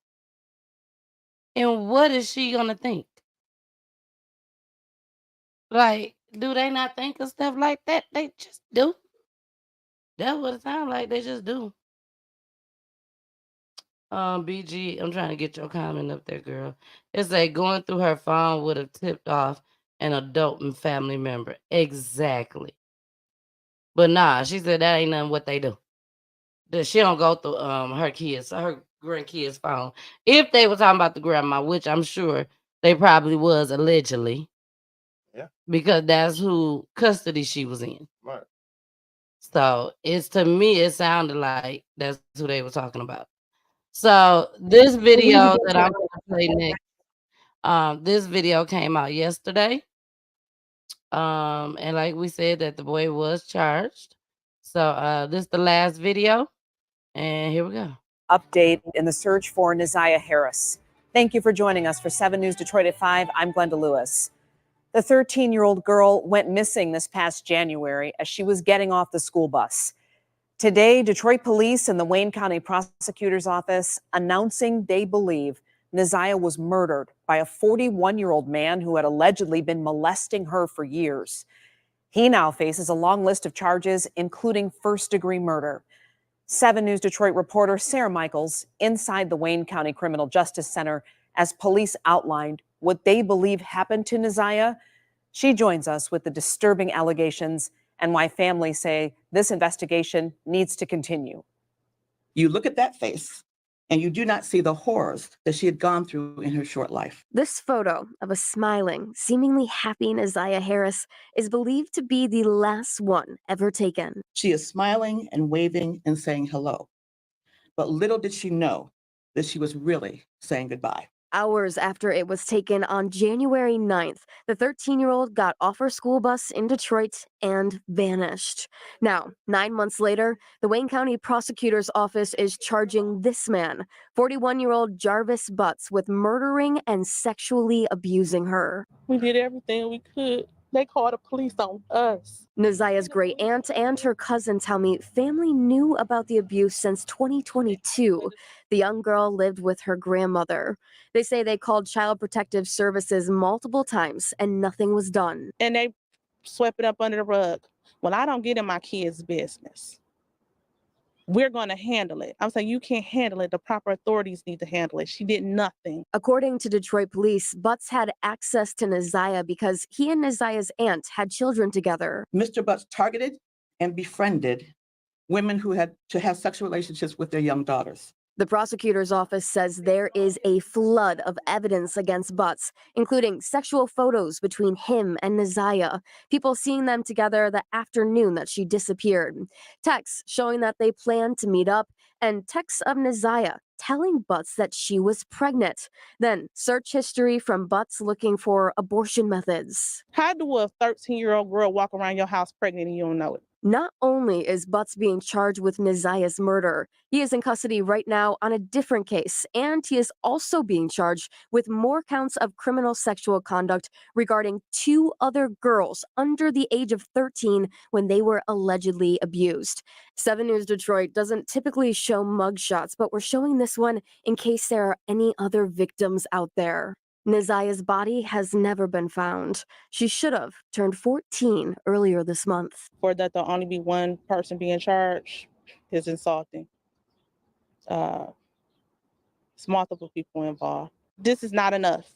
And what is she gonna think? Like, do they not think of stuff like that? They just do. That's what it sounds like. They just do. BG, I'm trying to get your comment up there, girl. It's like going through her phone would have tipped off an adult and family member. Exactly. But nah, she said that ain't nothing what they do. That she don't go through her grandkids' phone. If they were talking about the grandma, which I'm sure they probably was allegedly. Yeah. Because that's who custody she was in. Right. So to me, it sounded like that's who they were talking about. So this video that I'm going to play next, this video came out yesterday. And like we said, that the boy was charged. So this is the last video, and here we go. Update in the search for Neziah Harris. Thank you for joining us for 7 News Detroit at 5. I'm Glenda Lewis. The 13-year-old girl went missing this past January as she was getting off the school bus. Today, Detroit police and the Wayne County Prosecutor's Office announcing they believe Neziah was murdered by a 41-year-old man who had allegedly been molesting her for years. He now faces a long list of charges, including first-degree murder. 7 News Detroit reporter Sarah Michaels inside the Wayne County Criminal Justice Center as police outlined what they believe happened to Neziah. She joins us with the disturbing allegations and why families say this investigation needs to continue. You look at that face and you do not see the horrors that she had gone through in her short life. This photo of a smiling, seemingly happy Neziah Harris is believed to be the last one ever taken. She is smiling and waving and saying hello. But little did she know that she was really saying goodbye. Hours after it was taken on January 9th, the 13-year-old got off her school bus in Detroit and vanished. Now, 9 months later, the Wayne County Prosecutor's Office is charging this man, 41-year-old Jarvis Butts, with murdering and sexually abusing her. We did everything we could. They called the police on us. Neziah's great aunt and her cousin tell me family knew about the abuse since 2022. The young girl lived with her grandmother. They say they called Child Protective Services multiple times and nothing was done. And they swept it up under the rug. Well, I don't get in my kids' business. We're going to handle it. I'm saying you can't handle it. The proper authorities need to handle it. She did nothing. According to Detroit police, Butts had access to Neziah because he and Neziah's aunt had children together. Mr. Butts targeted and befriended women who had to have sexual relationships with their young daughters. The prosecutor's office says there is a flood of evidence against Butts, including sexual photos between him and Neziah, people seeing them together the afternoon that she disappeared, texts showing that they planned to meet up, and texts of Neziah telling Butts that she was pregnant. Then search history from Butts looking for abortion methods. How do a 13-year-old girl walk around your house pregnant and you don't know it? Not only is Butts being charged with Neziah's murder, he is in custody right now on a different case, and he is also being charged with more counts of criminal sexual conduct regarding 2 other girls under the age of 13 when they were allegedly abused. 7 News Detroit doesn't typically show mugshots, but we're showing this one in case there are any other victims out there. Neziah's body has never been found. She should have turned 14 earlier this month. For that to only be one person being charged is insulting. It's multiple people involved. This is not enough.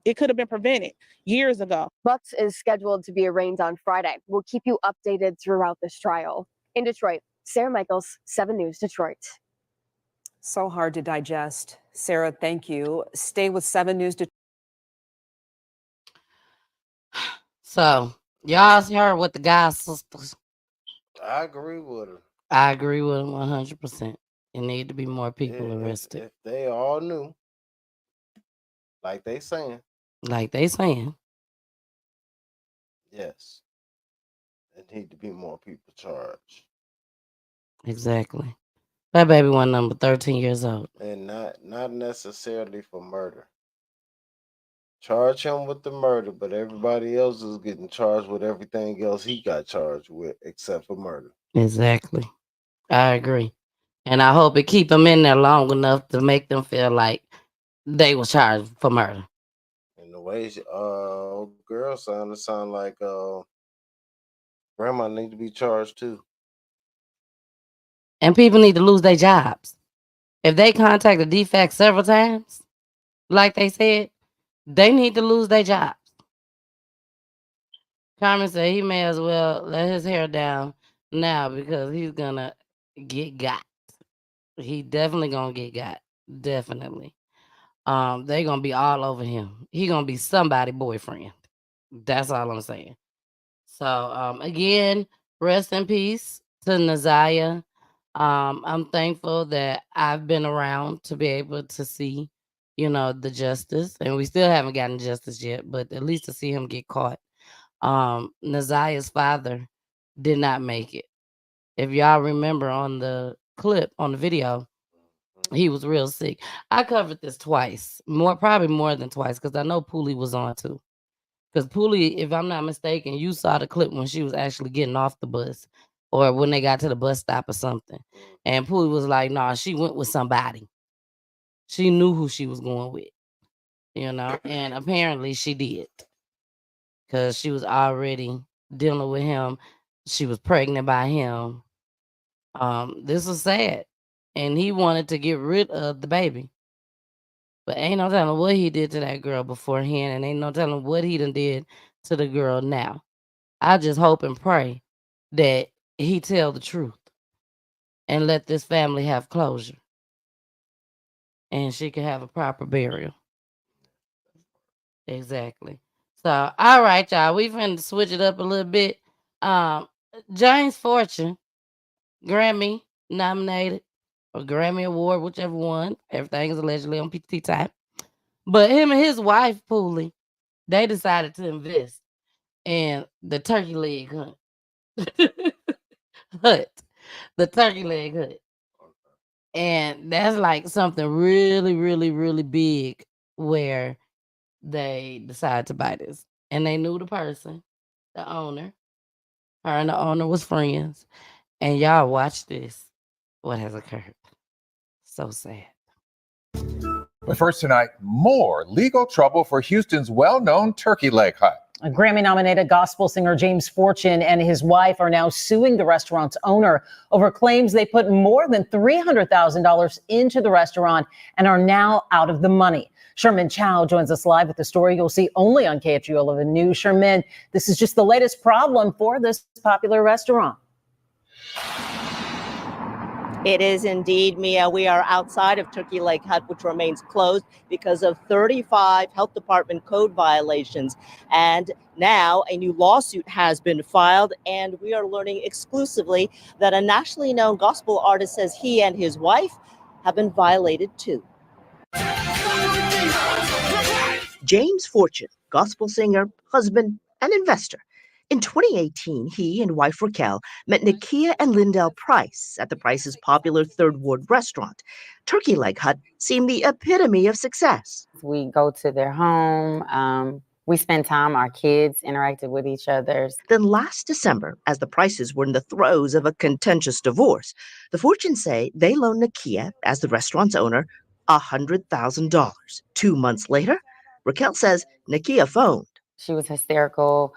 It could have been prevented years ago. Butts is scheduled to be arraigned on Friday. We'll keep you updated throughout this trial. In Detroit, Sarah Michaels, 7 News Detroit. So hard to digest. Sarah, thank you. Stay with 7 News Detroit. So y'all heard what the guy's sisters. I agree with her. I agree with him 100%. It need to be more people arrested. If they all knew, like they saying, yes, there need to be more people charged. Exactly. That baby one number 13 years old. And not necessarily for murder. Charge him with the murder, but everybody else is getting charged with everything else he got charged with, except for murder. Exactly. I agree. And I hope it keep them in there long enough to make them feel like they was charged for murder. And the way girl sound like grandma need to be charged too. And people need to lose their jobs. If they contact the defect several times, like they said, they need to lose their jobs. Carmen said he may as well let his hair down now because he's gonna get got. He definitely gonna get got. Definitely. They gonna be all over him. He gonna be somebody's boyfriend. That's all I'm saying. So again, rest in peace to Neziah. I'm thankful that I've been around to be able to see, the justice, and we still haven't gotten justice yet, but at least to see him get caught. Nazia's father did not make it. If y'all remember on the clip, on the video, he was real sick. I covered this twice, probably more than twice, because I know Poolie was on too. Because Poolie, if I'm not mistaken, you saw the clip when she was actually getting off the bus or when they got to the bus stop or something. And Poolie was like, nah, she went with somebody. She knew who she was going with, and apparently she did. Because she was already dealing with him. She was pregnant by him. This was sad. And he wanted to get rid of the baby. But ain't no telling what he did to that girl beforehand, and ain't no telling what he done did to the girl now. I just hope and pray that he tell the truth and let this family have closure. And she can have a proper burial. Exactly. So, all right, y'all. We finna switch it up a little bit. James Fortune, Grammy nominated, or Grammy Award, whichever one. Everything is allegedly on PTT time. But him and his wife, Poolie, they decided to invest in the turkey leg hunt. The turkey leg hut. And that's like something really, really, really big where they decided to buy this. And they knew the person, the owner. Her and the owner was friends. And y'all watch this. What has occurred? So sad. But first tonight, more legal trouble for Houston's well-known turkey leg hut. A Grammy-nominated gospel singer James Fortune and his wife are now suing the restaurant's owner over claims they put more than $300,000 into the restaurant and are now out of the money. Sherman Chow joins us live with the story you'll see only on KFGO 11 News. Sherman, this is just the latest problem for this popular restaurant. It is indeed, Mia. We are outside of Turkey Leg Hut, which remains closed because of 35 health department code violations. And now a new lawsuit has been filed, and we are learning exclusively that a nationally known gospel artist says he and his wife have been violated too. James Fortune, gospel singer, husband, and investor. In 2018, he and wife Raquel met Nakia and Lindell Price at the Price's popular Third Ward restaurant. Turkey Leg Hut seemed the epitome of success. We go to their home. We spend time, our kids interacted with each other. Then last December, as the Prices were in the throes of a contentious divorce, the Fortunes say they loaned Nakia, as the restaurant's owner, $100,000. 2 months later, Raquel says Nakia phoned. She was hysterical.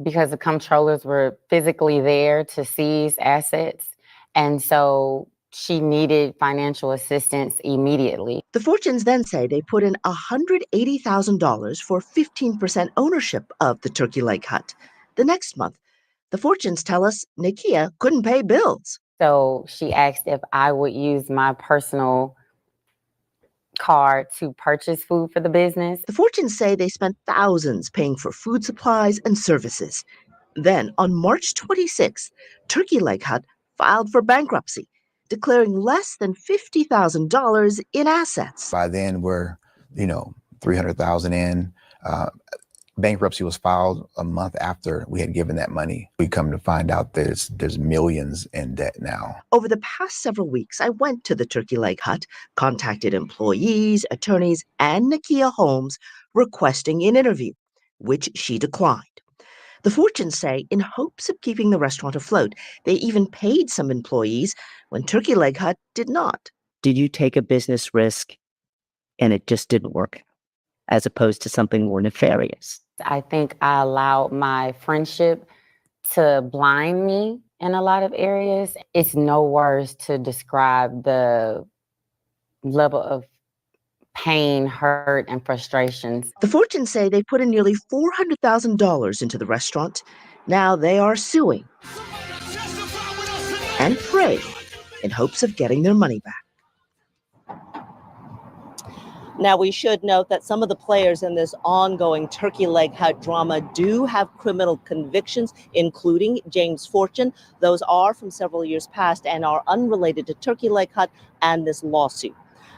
Because the comptrollers were physically there to seize assets. And so she needed financial assistance immediately. The Fortunes then say they put in $180,000 for 15% ownership of the Turkey Leg Hut. The next month, the Fortunes tell us Nakia couldn't pay bills. So she asked if I would use my personal card to purchase food for the business. The Fortunes say they spent thousands paying for food supplies and services. Then, on March 26th, Turkey Leg Hut filed for bankruptcy, declaring less than $50,000 in assets. By then, we're, $300,000 in. Bankruptcy was filed a month after we had given that money. We come to find out there's millions in debt now. Over the past several weeks, I went to the Turkey Leg Hut, contacted employees, attorneys, and Nakia Holmes requesting an interview, which she declined. The Fortunes say in hopes of keeping the restaurant afloat, they even paid some employees when Turkey Leg Hut did not. Did you take a business risk and it just didn't work, as opposed to something more nefarious? I think I allowed my friendship to blind me in a lot of areas. It's no words to describe the level of pain, hurt, and frustrations. The Fortunes say they put in nearly $400,000 into the restaurant. Now they are suing and praying in hopes of getting their money back. Now, we should note that some of the players in this ongoing Turkey Leg Hut drama do have criminal convictions, including James Fortune. Those are from several years past and are unrelated to Turkey Leg Hut and this lawsuit.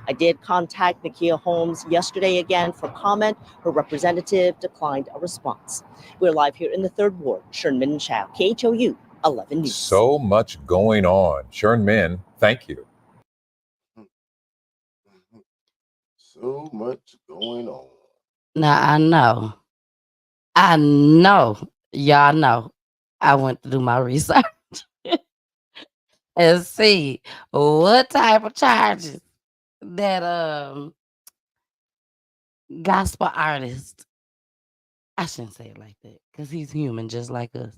I did contact Nakia Holmes yesterday again for comment. Her representative declined a response. We're live here in the Third Ward. Sherman Chow, KHOU 11 News. So much going on. Shern Min, thank you. So much going on. Now I know, y'all know. I went to do my research and see what type of charges that gospel artist. I shouldn't say it like that because he's human just like us.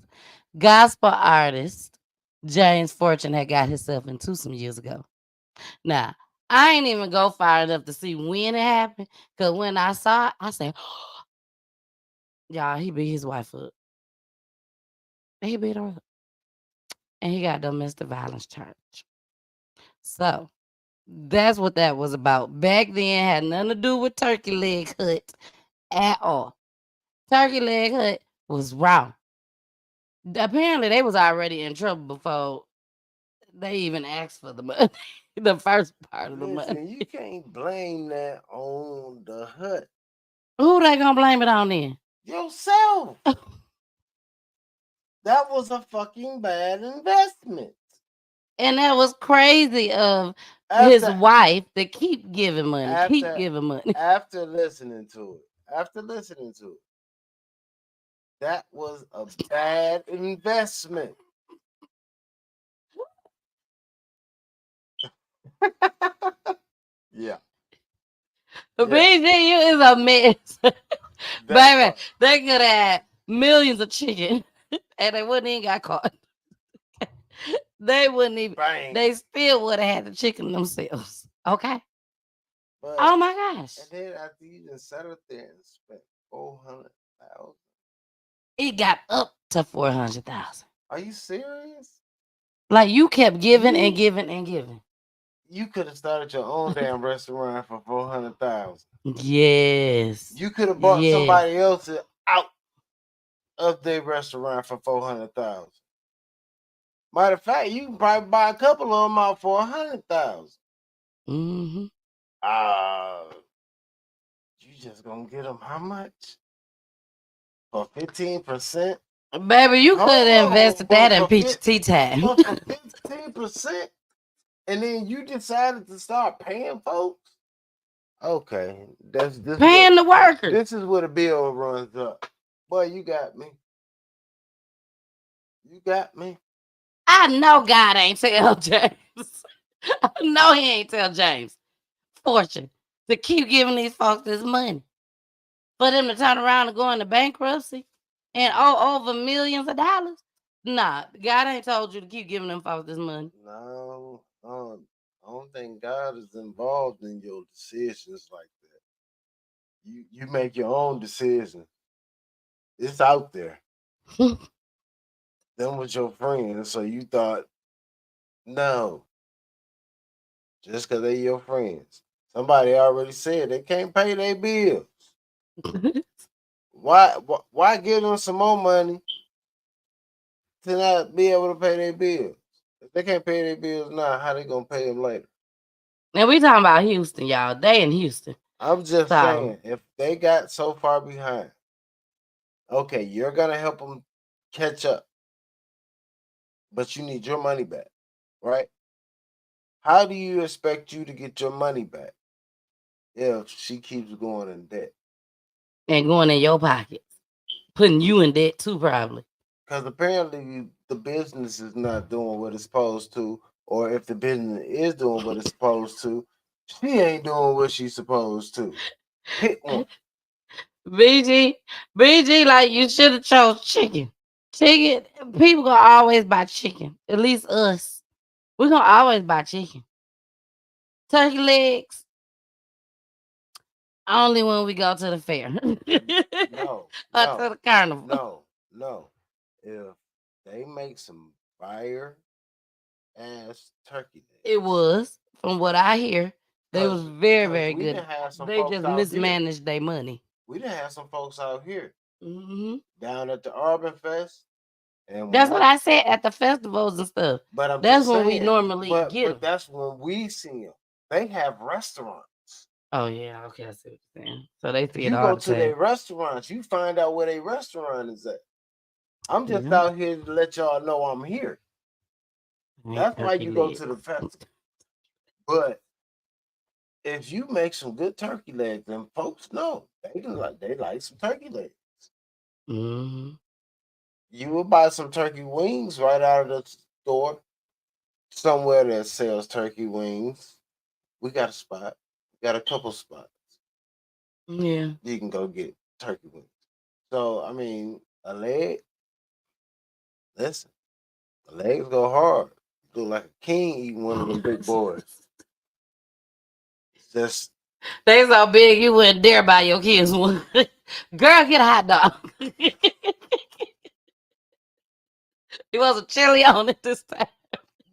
Gospel artist James Fortune had got himself into some years ago. Now, I ain't even go far enough to see when it happened. Cause when I saw it, I said, y'all, he beat his wife up. He beat her up. And he got domestic violence charge. So that's what that was about. Back then had nothing to do with Turkey Leg Hut at all. Turkey Leg Hut was wrong. Apparently they was already in trouble before they even asked for the money. The first part of the Listen, money. you can't blame that on the hut. Who they gonna blame it on then? Yourself. That was a fucking bad investment. And that was crazy of his wife to keep giving money, keep giving money. After listening to it, that was a bad investment. Yeah. BGU is a mess. Baby, they could have had millions of chicken and they wouldn't even got caught. They wouldn't even, they still would have had the chicken themselves. Okay. But, oh my gosh. And then after you just sat up there and spent 400,000. It got up to 400,000. Are you serious? Like you kept giving and giving and giving. You could have started your own damn restaurant for 400,000. Yes. You could have bought somebody else out of their restaurant for 400,000. Matter of fact, you can probably buy a couple of them out for 100,000. Mm-hmm. You just gonna get them how much? For 15%? Baby, you could have invested that in peach tea time. But for 15%, and then you decided to start paying folks. Okay, that's this paying the workers. This is where the bill runs up. Boy, you got me. You got me. I know God ain't tell James. I know he ain't tell James Fortune to keep giving these folks this money. For them to turn around and go into bankruptcy and owe over millions of dollars. Nah, God ain't told you to keep giving them folks this money. No, I don't think God is involved in your decisions like that. You make your own decision. It's out there. Them was your friends, so you thought, no, just because they your friends. Somebody already said they can't pay their bills. Why give them some more money to not be able to pay their bills? If they can't pay their bills now, how they gonna pay them later? And we talking about Houston, y'all. They in Houston. I'm just saying, if they got so far behind, okay, you're gonna help them catch up, but you need your money back, right? How do you expect you to get your money back if she keeps going in debt? And going in your pockets. Putting you in debt too, probably. Because apparently the business is not doing what it's supposed to, or if the business is doing what it's supposed to, she ain't doing what she's supposed to. Pick one. BG, like you should have chose chicken. Chicken, people gonna always buy chicken. At least us. We're gonna always buy chicken. Turkey legs, only when we go to the fair. No. Or to the carnival. No. If they make some fire ass turkey legs. It was, from what I hear, they was very, very we good. done had some They folks just out mismanaged their money. We done had some folks out here Mm-hmm. down at the Urban Fest. And That's what I said at the festivals and stuff. But that's when we normally get but that's when we see them. They have restaurants. Oh yeah, okay, I see what you're saying. So they see it You all go the to their time. restaurants, you find out where their restaurant is at. I'm just Yeah. out here to let y'all know I'm here. That's why you go to the festival. But if you make some good turkey legs, then folks know they like some turkey legs. Mm-hmm. You will buy some turkey wings right out of the store, somewhere that sells turkey wings. We got a spot. We got a couple spots. Yeah. You can go get turkey wings. So I mean, a leg. Listen, the legs go hard. You look like a king eating one of them big boys. Just They so big you wouldn't dare buy your kids one. Girl, get a hot dog. It was a chili on it this time.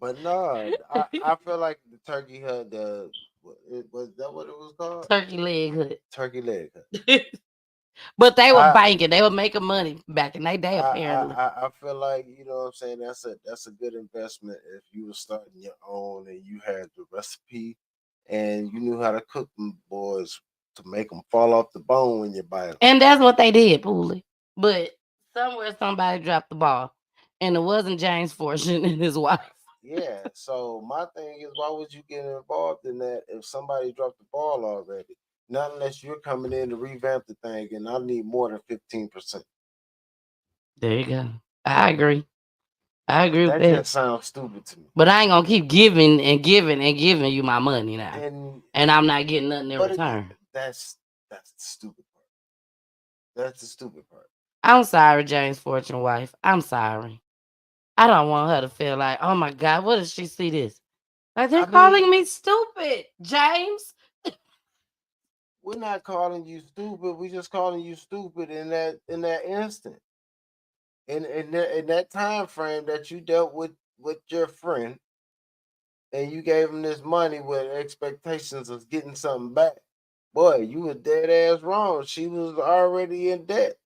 But no, I feel like the turkey hut. Was that what it was called? Turkey leg hut. Turkey leg hut. But they were banking. They were making money back in their day, apparently. I feel like, you know what I'm saying, that's a good investment if you were starting your own and you had the recipe and you knew how to cook them boys to make them fall off the bone when you buy them. And that's what they did, Pooley. But somewhere somebody dropped the ball. And it wasn't James Fortune and his wife. Yeah, so my thing is, why would you get involved in that if somebody dropped the ball already? Not unless you're coming in to revamp the thing, and I need more than 15%. There you go. I agree. I agree with That that. just sounds stupid to me. But I ain't gonna keep giving and giving and giving you my money now. And I'm not getting nothing in But return. that's the stupid part. That's the stupid part. I'm sorry, James Fortune wife. I'm sorry. I don't want her to feel like, oh my God, what if she see this? Like they're calling me stupid, James. We're not calling you stupid. We're just calling you stupid in that instant. In that time frame that you dealt with your friend, and you gave him this money with expectations of getting something back. Boy, you were dead ass wrong. She was already in debt.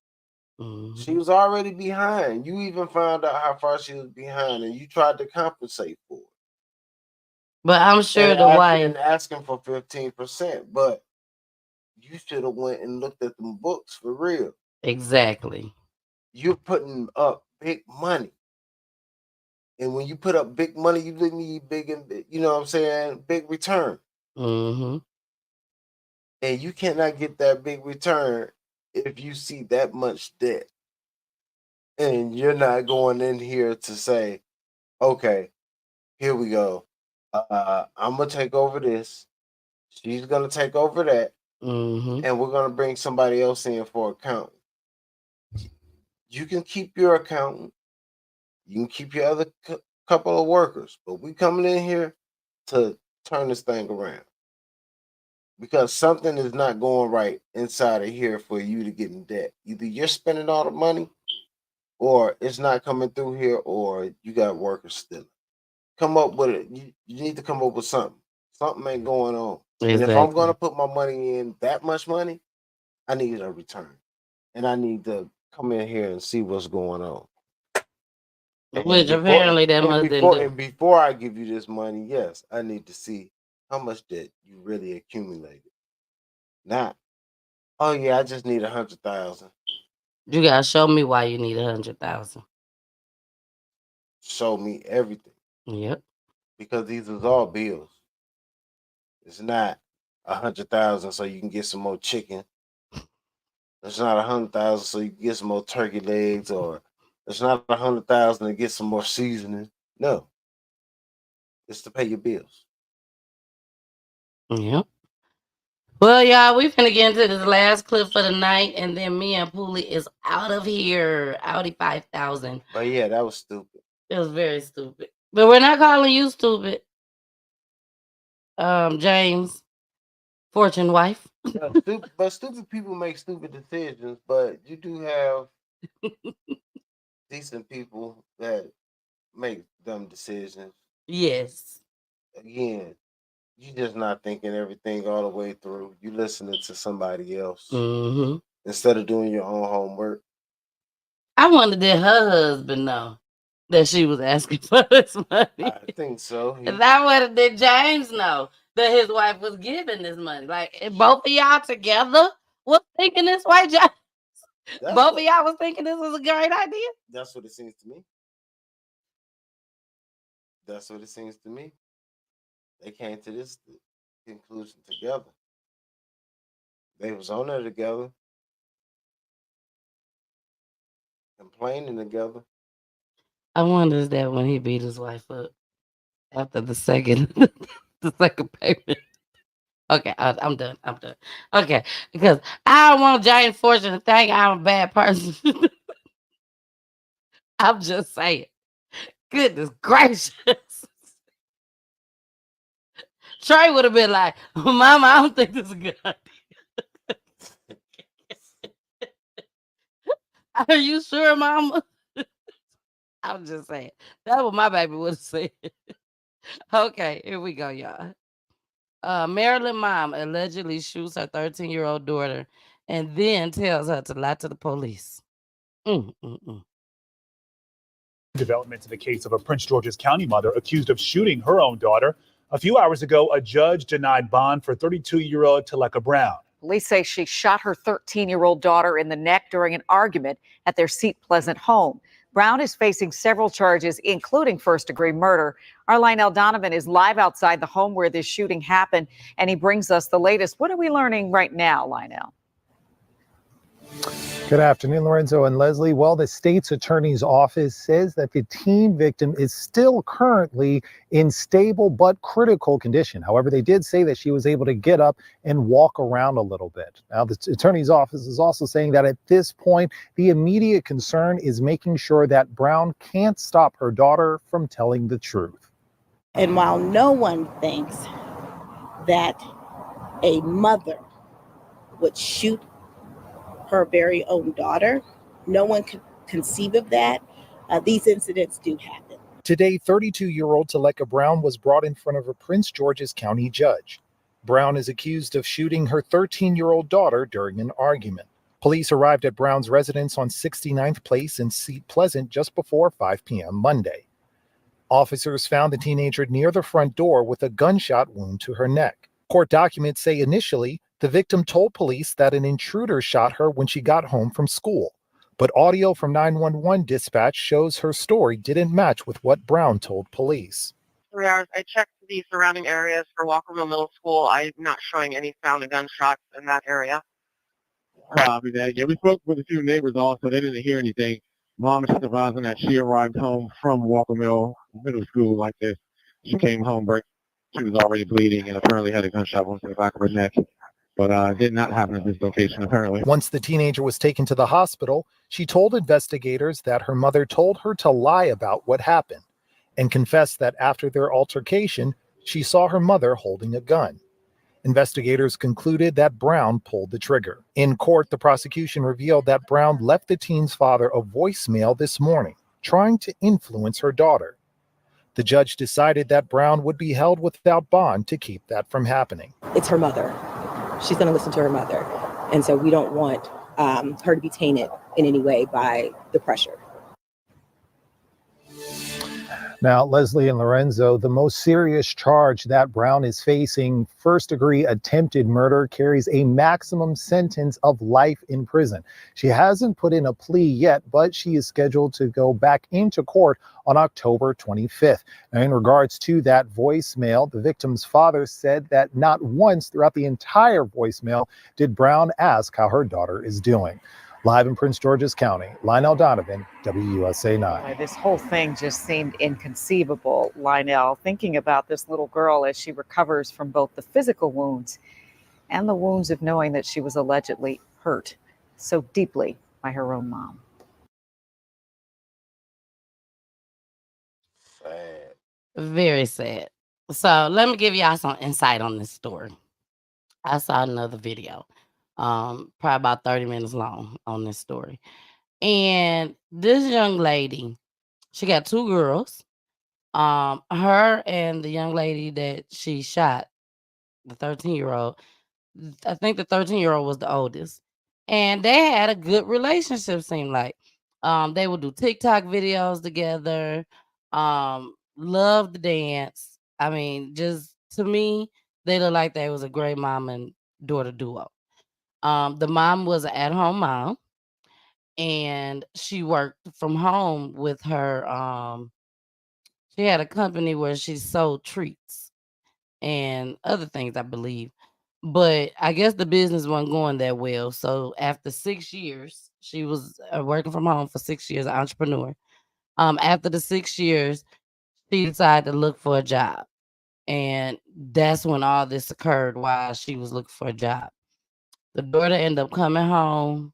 She was already behind. You even found out how far she was behind, and you tried to compensate for it. But I'm sure the wife asking for 15%, but you should have went and looked at them books for real. Exactly. You're putting up big money. And when you put up big money, you need big, you know what I'm saying, big return. Mm-hmm. And you cannot get that big return if you see that much debt. And you're not going in here to say, okay, here we go. I'm going to take over this. She's going to take over that. Mm-hmm. And we're going to bring somebody else in for accounting. You can keep your accountant. You can keep your other couple of workers. But we coming in here to turn this thing around. Because something is not going right inside of here for you to get in debt. Either you're spending all the money, or it's not coming through here, or you got workers still. Come up with it. You need to come up with something. Something ain't going on. Exactly. And if I'm going to put my money in, that much money, I need a return. And I need to come in here and see what's going on. Which apparently that must didn't do. And before I give you this money, yes, I need to see how much debt you really accumulated. Not, oh yeah, I just need 100,000. You gotta show me why you need 100,000. Show me everything. Yep. Because these is all bills. It's not 100,000 so you can get some more chicken. It's not 100,000 so you can get some more turkey legs, or it's not 100,000 to get some more seasoning. No, it's to pay your bills. Yep. Well, y'all, we finna get into this last clip for the night, and then me and Pooley is out of here. Audi 5000. But yeah, that was stupid. It was very stupid. But we're not calling you stupid. James, Fortune wife. But stupid people make stupid decisions, but you do have decent people that make dumb decisions. Yes. Again, you just not thinking everything all the way through. You listening to somebody else instead of doing your own homework. I wonder did her husband know that she was asking for this money? I think so. That what did James know? that his wife was giving this money. Like, if both of y'all together was thinking this way, both of y'all was thinking this was a great idea. That's what it seems to me. That's what it seems to me. They came to this conclusion together. They was on there together, complaining together. I wonder is that when he beat his wife up after the second the second payment. Okay, I'm done. I'm done. Okay, because I don't want James Fortune to think I'm a bad person. I'm just saying. Goodness gracious. Trey would have been like, Mama, I don't think this is a good idea. Are you sure, Mama? I'm just saying. That's what my baby would have said. Okay, here we go, y'all. Maryland mom allegedly shoots her 13-year-old daughter and then tells her to lie to the police. Development in the case of a Prince George's County mother accused of shooting her own daughter. A few hours ago, a judge denied bond for 32-year-old Taleka Brown. Police say she shot her 13-year-old daughter in the neck during an argument at their Seat Pleasant home. Brown is facing several charges, including first-degree murder. Our Lionel Donovan is live outside the home where this shooting happened, and he brings us the latest. What are we learning right now, Lionel? Good afternoon, Lorenzo and Leslie. Well, the state's attorney's office says that the teen victim is still currently in stable but critical condition. However, they did say that she was able to get up and walk around a little bit. Now, the attorney's office is also saying that at this point, the immediate concern is making sure that Brown can't stop her daughter from telling the truth. And while no one thinks that a mother would shoot her very own daughter, no one could conceive of that. These incidents do happen. Today, 32-year-old Taleka Brown was brought in front of a Prince George's County judge. Brown is accused of shooting her 13-year-old daughter during an argument. Police arrived at Brown's residence on 69th Place in Seat Pleasant just before 5 p.m. Monday. Officers found the teenager near the front door with a gunshot wound to her neck. Court documents say initially, the victim told police that an intruder shot her when she got home from school. But audio from 911 dispatch shows her story didn't match with what Brown told police. 3 hours, I checked the surrounding areas for Walkerville Middle School. I'm not showing any sound of gunshots in that area. Copy that. Yeah, we spoke with a few neighbors also. They didn't hear anything. Mom is advising that she arrived home from Walkerville Middle School like this. She came home, she was already bleeding and apparently had a gunshot wound to the back of her neck. But it did not happen at this location, apparently. Once the teenager was taken to the hospital, she told investigators that her mother told her to lie about what happened and confessed that after their altercation, she saw her mother holding a gun. Investigators concluded that Brown pulled the trigger. In court, the prosecution revealed that Brown left the teen's father a voicemail this morning, trying to influence her daughter. The judge decided that Brown would be held without bond to keep that from happening. It's her mother. She's going to listen to her mother. And so we don't want her to be tainted in any way by the pressure. Now, Leslie and Lorenzo, the most serious charge that Brown is facing, first-degree attempted murder, carries a maximum sentence of life in prison. She hasn't put in a plea yet, but she is scheduled to go back into court on October 25th. Now, in regards to that voicemail, the victim's father said that not once throughout the entire voicemail did Brown ask how her daughter is doing. Live in Prince George's County, Lionel Donovan, WUSA 9. This whole thing just seemed inconceivable, Lionel, thinking about this little girl as she recovers from both the physical wounds and the wounds of knowing that she was allegedly hurt so deeply by her own mom. Sad. Very sad. So let me give y'all some insight on this story. I saw another video, probably about 30 minutes long on this story. And this young lady, she got two girls. Her and the young lady that she shot, the 13-year-old, I think the 13-year-old was the oldest. And they had a good relationship, seemed like. They would do TikTok videos together, love to dance. I mean, just to me, They look like they was a great mom and daughter duo. The mom was an at-home mom, and she worked from home with her. She had a company where she sold treats and other things, I believe. But I guess the business wasn't going that well. So after 6 years, she was working from home for 6 years, an entrepreneur. After the 6 years, she decided to look for a job. And that's when all this occurred while she was looking for a job. The daughter ended up coming home.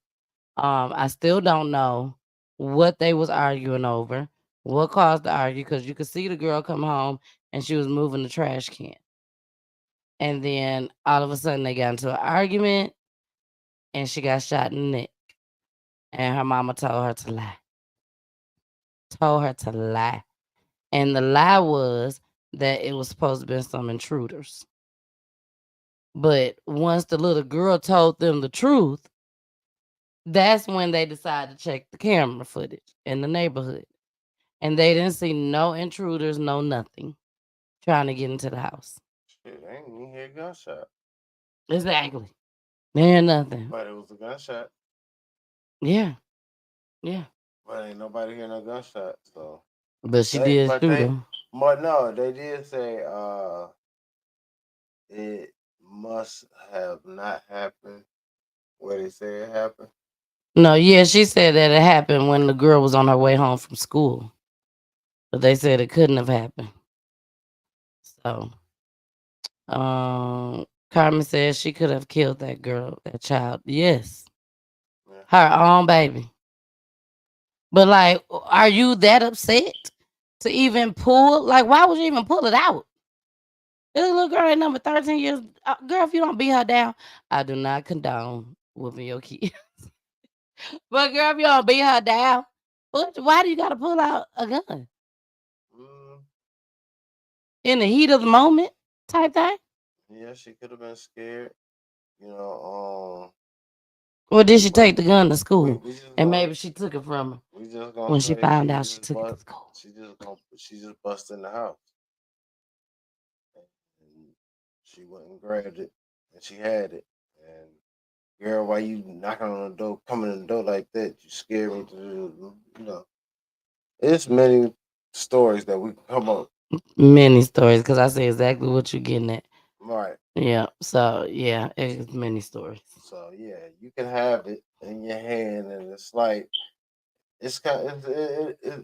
I still don't know what they was arguing over, what caused the argue, because you could see the girl come home and she was moving the trash can. And then all of a sudden they got into an argument and she got shot in the neck. And her mama told her to lie. Told her to lie. And the lie was that it was supposed to be some intruders. But once the little girl told them the truth, that's when they decided to check the camera footage in the neighborhood. And they didn't see no intruders, no nothing trying to get into the house. Shit, I ain't even hear a gunshot. Exactly. There ain't nothing. But it was a gunshot. Yeah. Yeah. But ain't nobody hear no gunshot, so. But she did shoot they, him. but no, they did say it must have not happened where they say it happened. No, yeah, she said that it happened when the girl was on her way home from school. But they said it couldn't have happened. So Carmen says she could have killed that girl, that child. Yes. Yeah. Her own baby. But like, are you that upset to even pull? Like, why would you even pull it out? This little girl ain't number 13 years. Girl, if you don't beat her down, I do not condone whooping your kids. But girl, if you don't beat her down, why do you gotta pull out a gun? In the heat of the moment type thing? Yeah, she could have been scared. You know, Or did she take the gun to school? we just And gonna, maybe she took it from her we just gonna when say she found out she just took it to bust, school. she just busted in the house. And she went and grabbed it and she had it. And girl, why you knocking on the door, coming in the door like that? You scared me to do, you know. It's many stories that we can come up. Many stories, because I say exactly what you're getting at. Right. Yeah. So yeah, it's many stories. So yeah, you can have it in your hand, and it's like it's kind of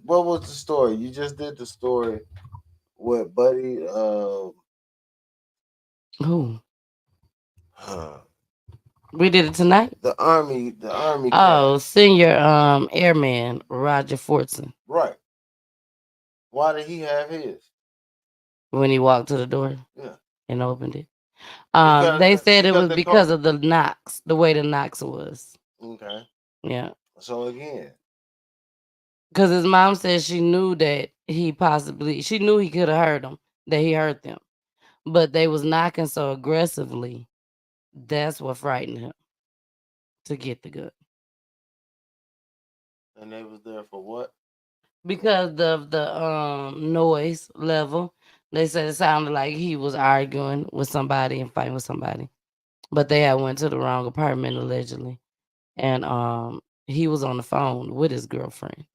what was the story? You just did the story with Buddy. Who? We did it tonight. The army. Oh, senior airman Roger Fortson. Right. Why did he have his? When he walked to the door. Yeah. And opened it. Because They said it was the because of the knocks, the way the knocks was. Okay. Yeah. So again, because his mom said she knew that she knew he could have hurt him, that he hurt them, but they was knocking so aggressively. That's what frightened him to get the gun. And they was there for what? Because of the noise level. They said it sounded like he was arguing with somebody and fighting with somebody. But they had went to the wrong apartment allegedly. And he was on the phone with his girlfriend.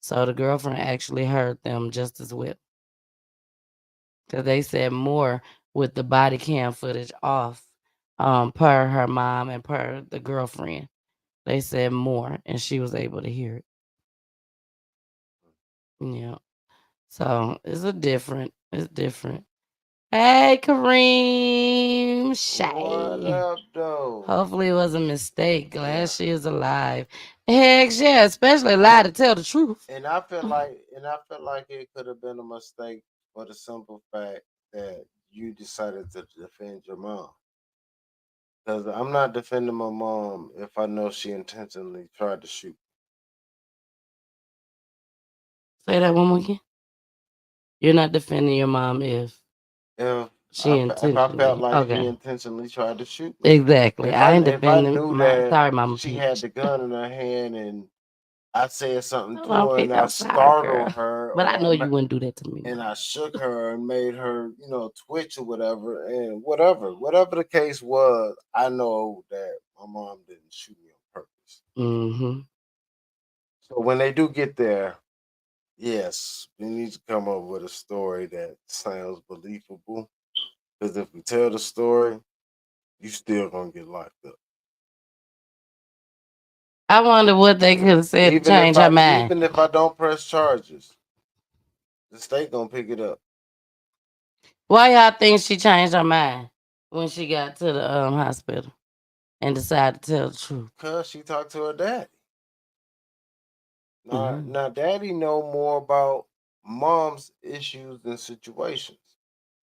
So the girlfriend actually heard them just as well. Because they said more with the body cam footage off, per her mom and per the girlfriend. They said more, and she was able to hear it. Yeah. So it's different. Hey, Kareem What Shay. up, though? Hopefully it was a mistake. Glad she is alive. Heck yeah, especially lie to tell the truth. And I feel like it could have been a mistake for the simple fact that you decided to defend your mom. Because I'm not defending my mom if I know she intentionally tried to shoot. Say that one more again. You're not defending your mom if she intentionally. If I felt like okay. he intentionally tried to shoot me. Exactly. I ain't If I defending knew my that sorry, Mama she Peach. had the gun in her hand and I said something to don't her pick and I outside, girl. startled her, But I or know you wouldn't do that to me. and I shook her and made her, twitch or whatever, and whatever the case was, I know that my mom didn't shoot me on purpose. Mm-hmm. So when they do get there, yes, we need to come up with a story that sounds believable. Because if we tell the story, you still gonna get locked up. I wonder what they could have said to change her mind. Even if I don't press charges, the state gonna pick it up. Why y'all think she changed her mind when she got to the hospital and decided to tell the truth? Because she talked to her daddy. Now, daddy know more about mom's issues and situations.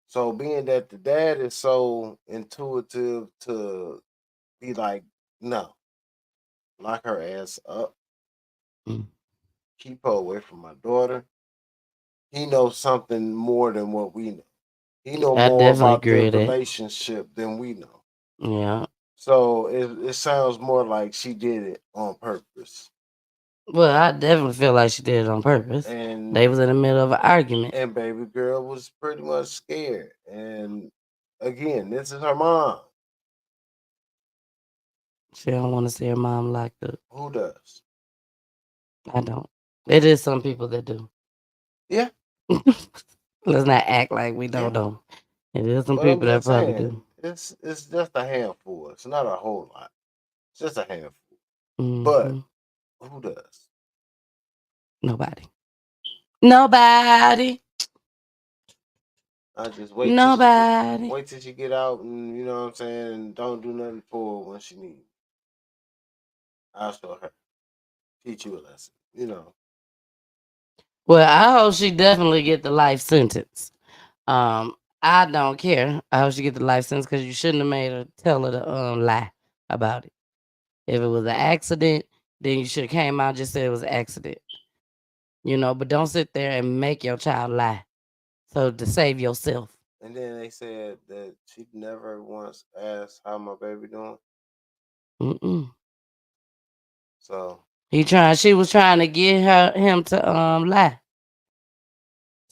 So being that the dad is so intuitive to be like, no, lock her ass up, keep her away from my daughter. He knows something more than what we know. He know I more definitely about agree their with that. relationship than we know. Yeah. So it sounds more like she did it on purpose. Well, I definitely feel like she did it on purpose. And They was in the middle of an argument. And baby girl was pretty much scared. And again, this is her mom. She don't want to see her mom locked up. Who does? I don't. It is some people that do. Yeah. Let's not act like we don't know. It is some But I'm people that just probably saying, do. it's just a handful. It's not a whole lot. It's just a handful. But Mhm. who does? Nobody. Nobody. I just wait Nobody. till she get out and you know what I'm saying, and don't do nothing for her when she needs. I'll show her. Teach you a lesson. Well, I hope she definitely get the life sentence. I don't care. I hope she get the life sentence because you shouldn't have made her tell her to lie about it. If it was an accident, then you should have came out and just said it was an accident. But don't sit there and make your child lie. So to save yourself. And then they said that she never once asked how my baby doing. Mm-mm. So She was trying to get him to lie.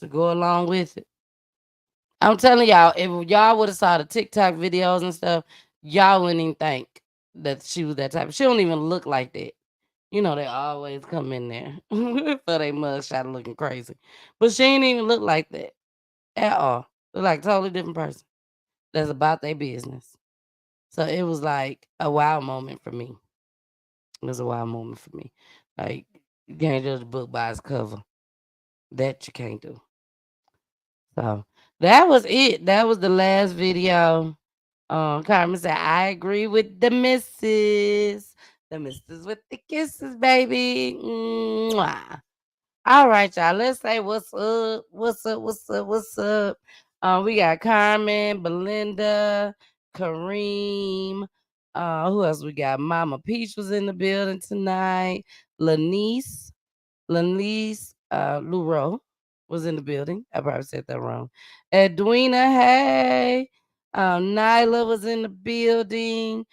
To go along with it. I'm telling y'all, if y'all would have saw the TikTok videos and stuff, y'all wouldn't even think that she was that type. She don't even look like that. They always come in there for their mugshot looking crazy. But she ain't even look like that at all. Look like a totally different person that's about their business. So it was like a wow moment for me. It was a wow moment for me. Like, you can't judge a book by its cover. That you can't do. So that was it. That was the last video. Carmen said, I agree with the missus. The missus with the kisses, baby. Mwah. All right, y'all. Let's say what's up. What's up? What's up? What's up? We got Carmen, Belinda, Kareem. Who else we got? Mama Peach was in the building tonight. Lanice Luro was in the building. I probably said that wrong. Edwina, hey. Nyla was in the building.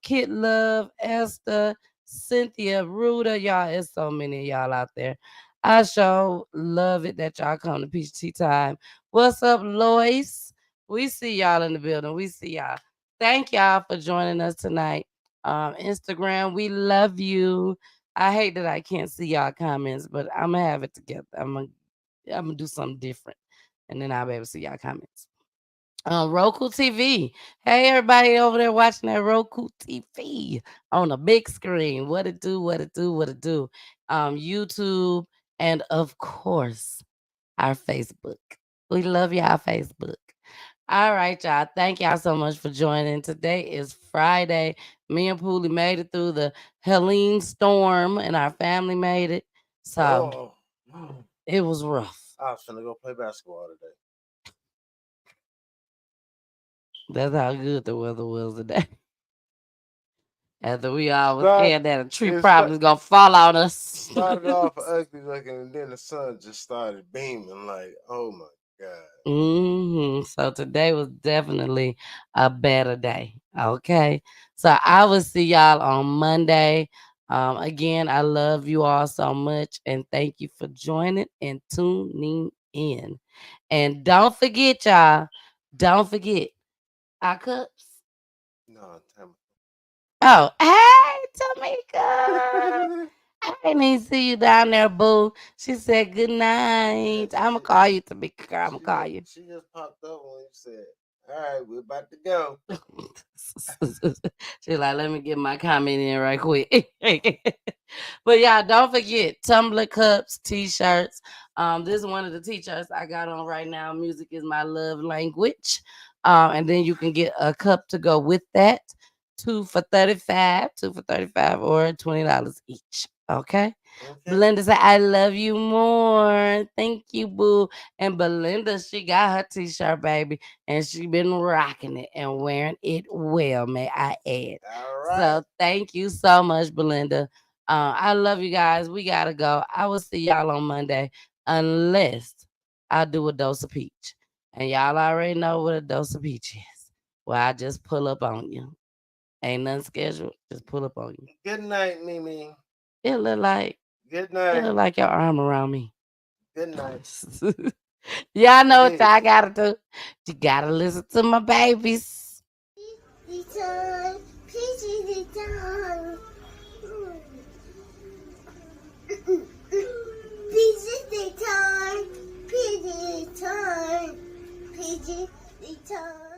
Kit Love, Esther, Cynthia, Ruda. Y'all, it's so many of y'all out there. I sure love it that y'all come to Peach Tea Time. What's up, Lois? We see y'all in the building. We see y'all. Thank y'all for joining us tonight. Instagram, we love you. I hate that I can't see y'all comments, but I'm gonna have it together. I'm gonna do something different, and then I'll be able to see y'all comments. Roku TV. Hey, everybody over there watching that Roku TV on a big screen. What it do? What it do? What it do? YouTube, and of course, our Facebook. We love y'all, Facebook. All right, y'all. Thank y'all so much for joining. Today is Friday. Me and Poolie made it through the Helene storm, and our family made it. So it was rough. I was finna go play basketball today. That's how good the weather was today. After we all was scared that a tree probably was gonna fall on us. Started off ugly looking, and then the sun just started beaming. Like, oh my god. So today was definitely a better day. Okay. So I will see y'all on Monday. Again, I love you all so much, and thank you for joining and tuning in. And don't forget, y'all, don't forget our cups. No, Tamika. Oh, hey, Tamika. I didn't even see you down there, boo. She said good night. I'ma call you, Tamika. Girl, I'ma call you. She just popped up when you said, "All right, we're about to go." She's like, let me get my comment in right quick. But y'all, don't forget tumbler cups, t-shirts. This is one of the t-shirts I got on right now. Music is my love language. And then you can get a cup to go with that. Two for $35, or $20 each. Okay. Belinda said, I love you more. Thank you, boo. And Belinda, she got her t-shirt, baby, and she been rocking it and wearing it well, may I add. So thank you so much, Belinda. I love you guys. We gotta go. I will see y'all on Monday, unless I do a dose of peach. And y'all already know what a dose of peach is. Well, I just pull up on you. Ain't nothing scheduled. Just pull up on you. Good night, Mimi. It look like Good night. it look like your arm around me. Good night. Y'all know what y'all gotta do. You gotta listen to my babies. Return, please return. Please return, please return, please return.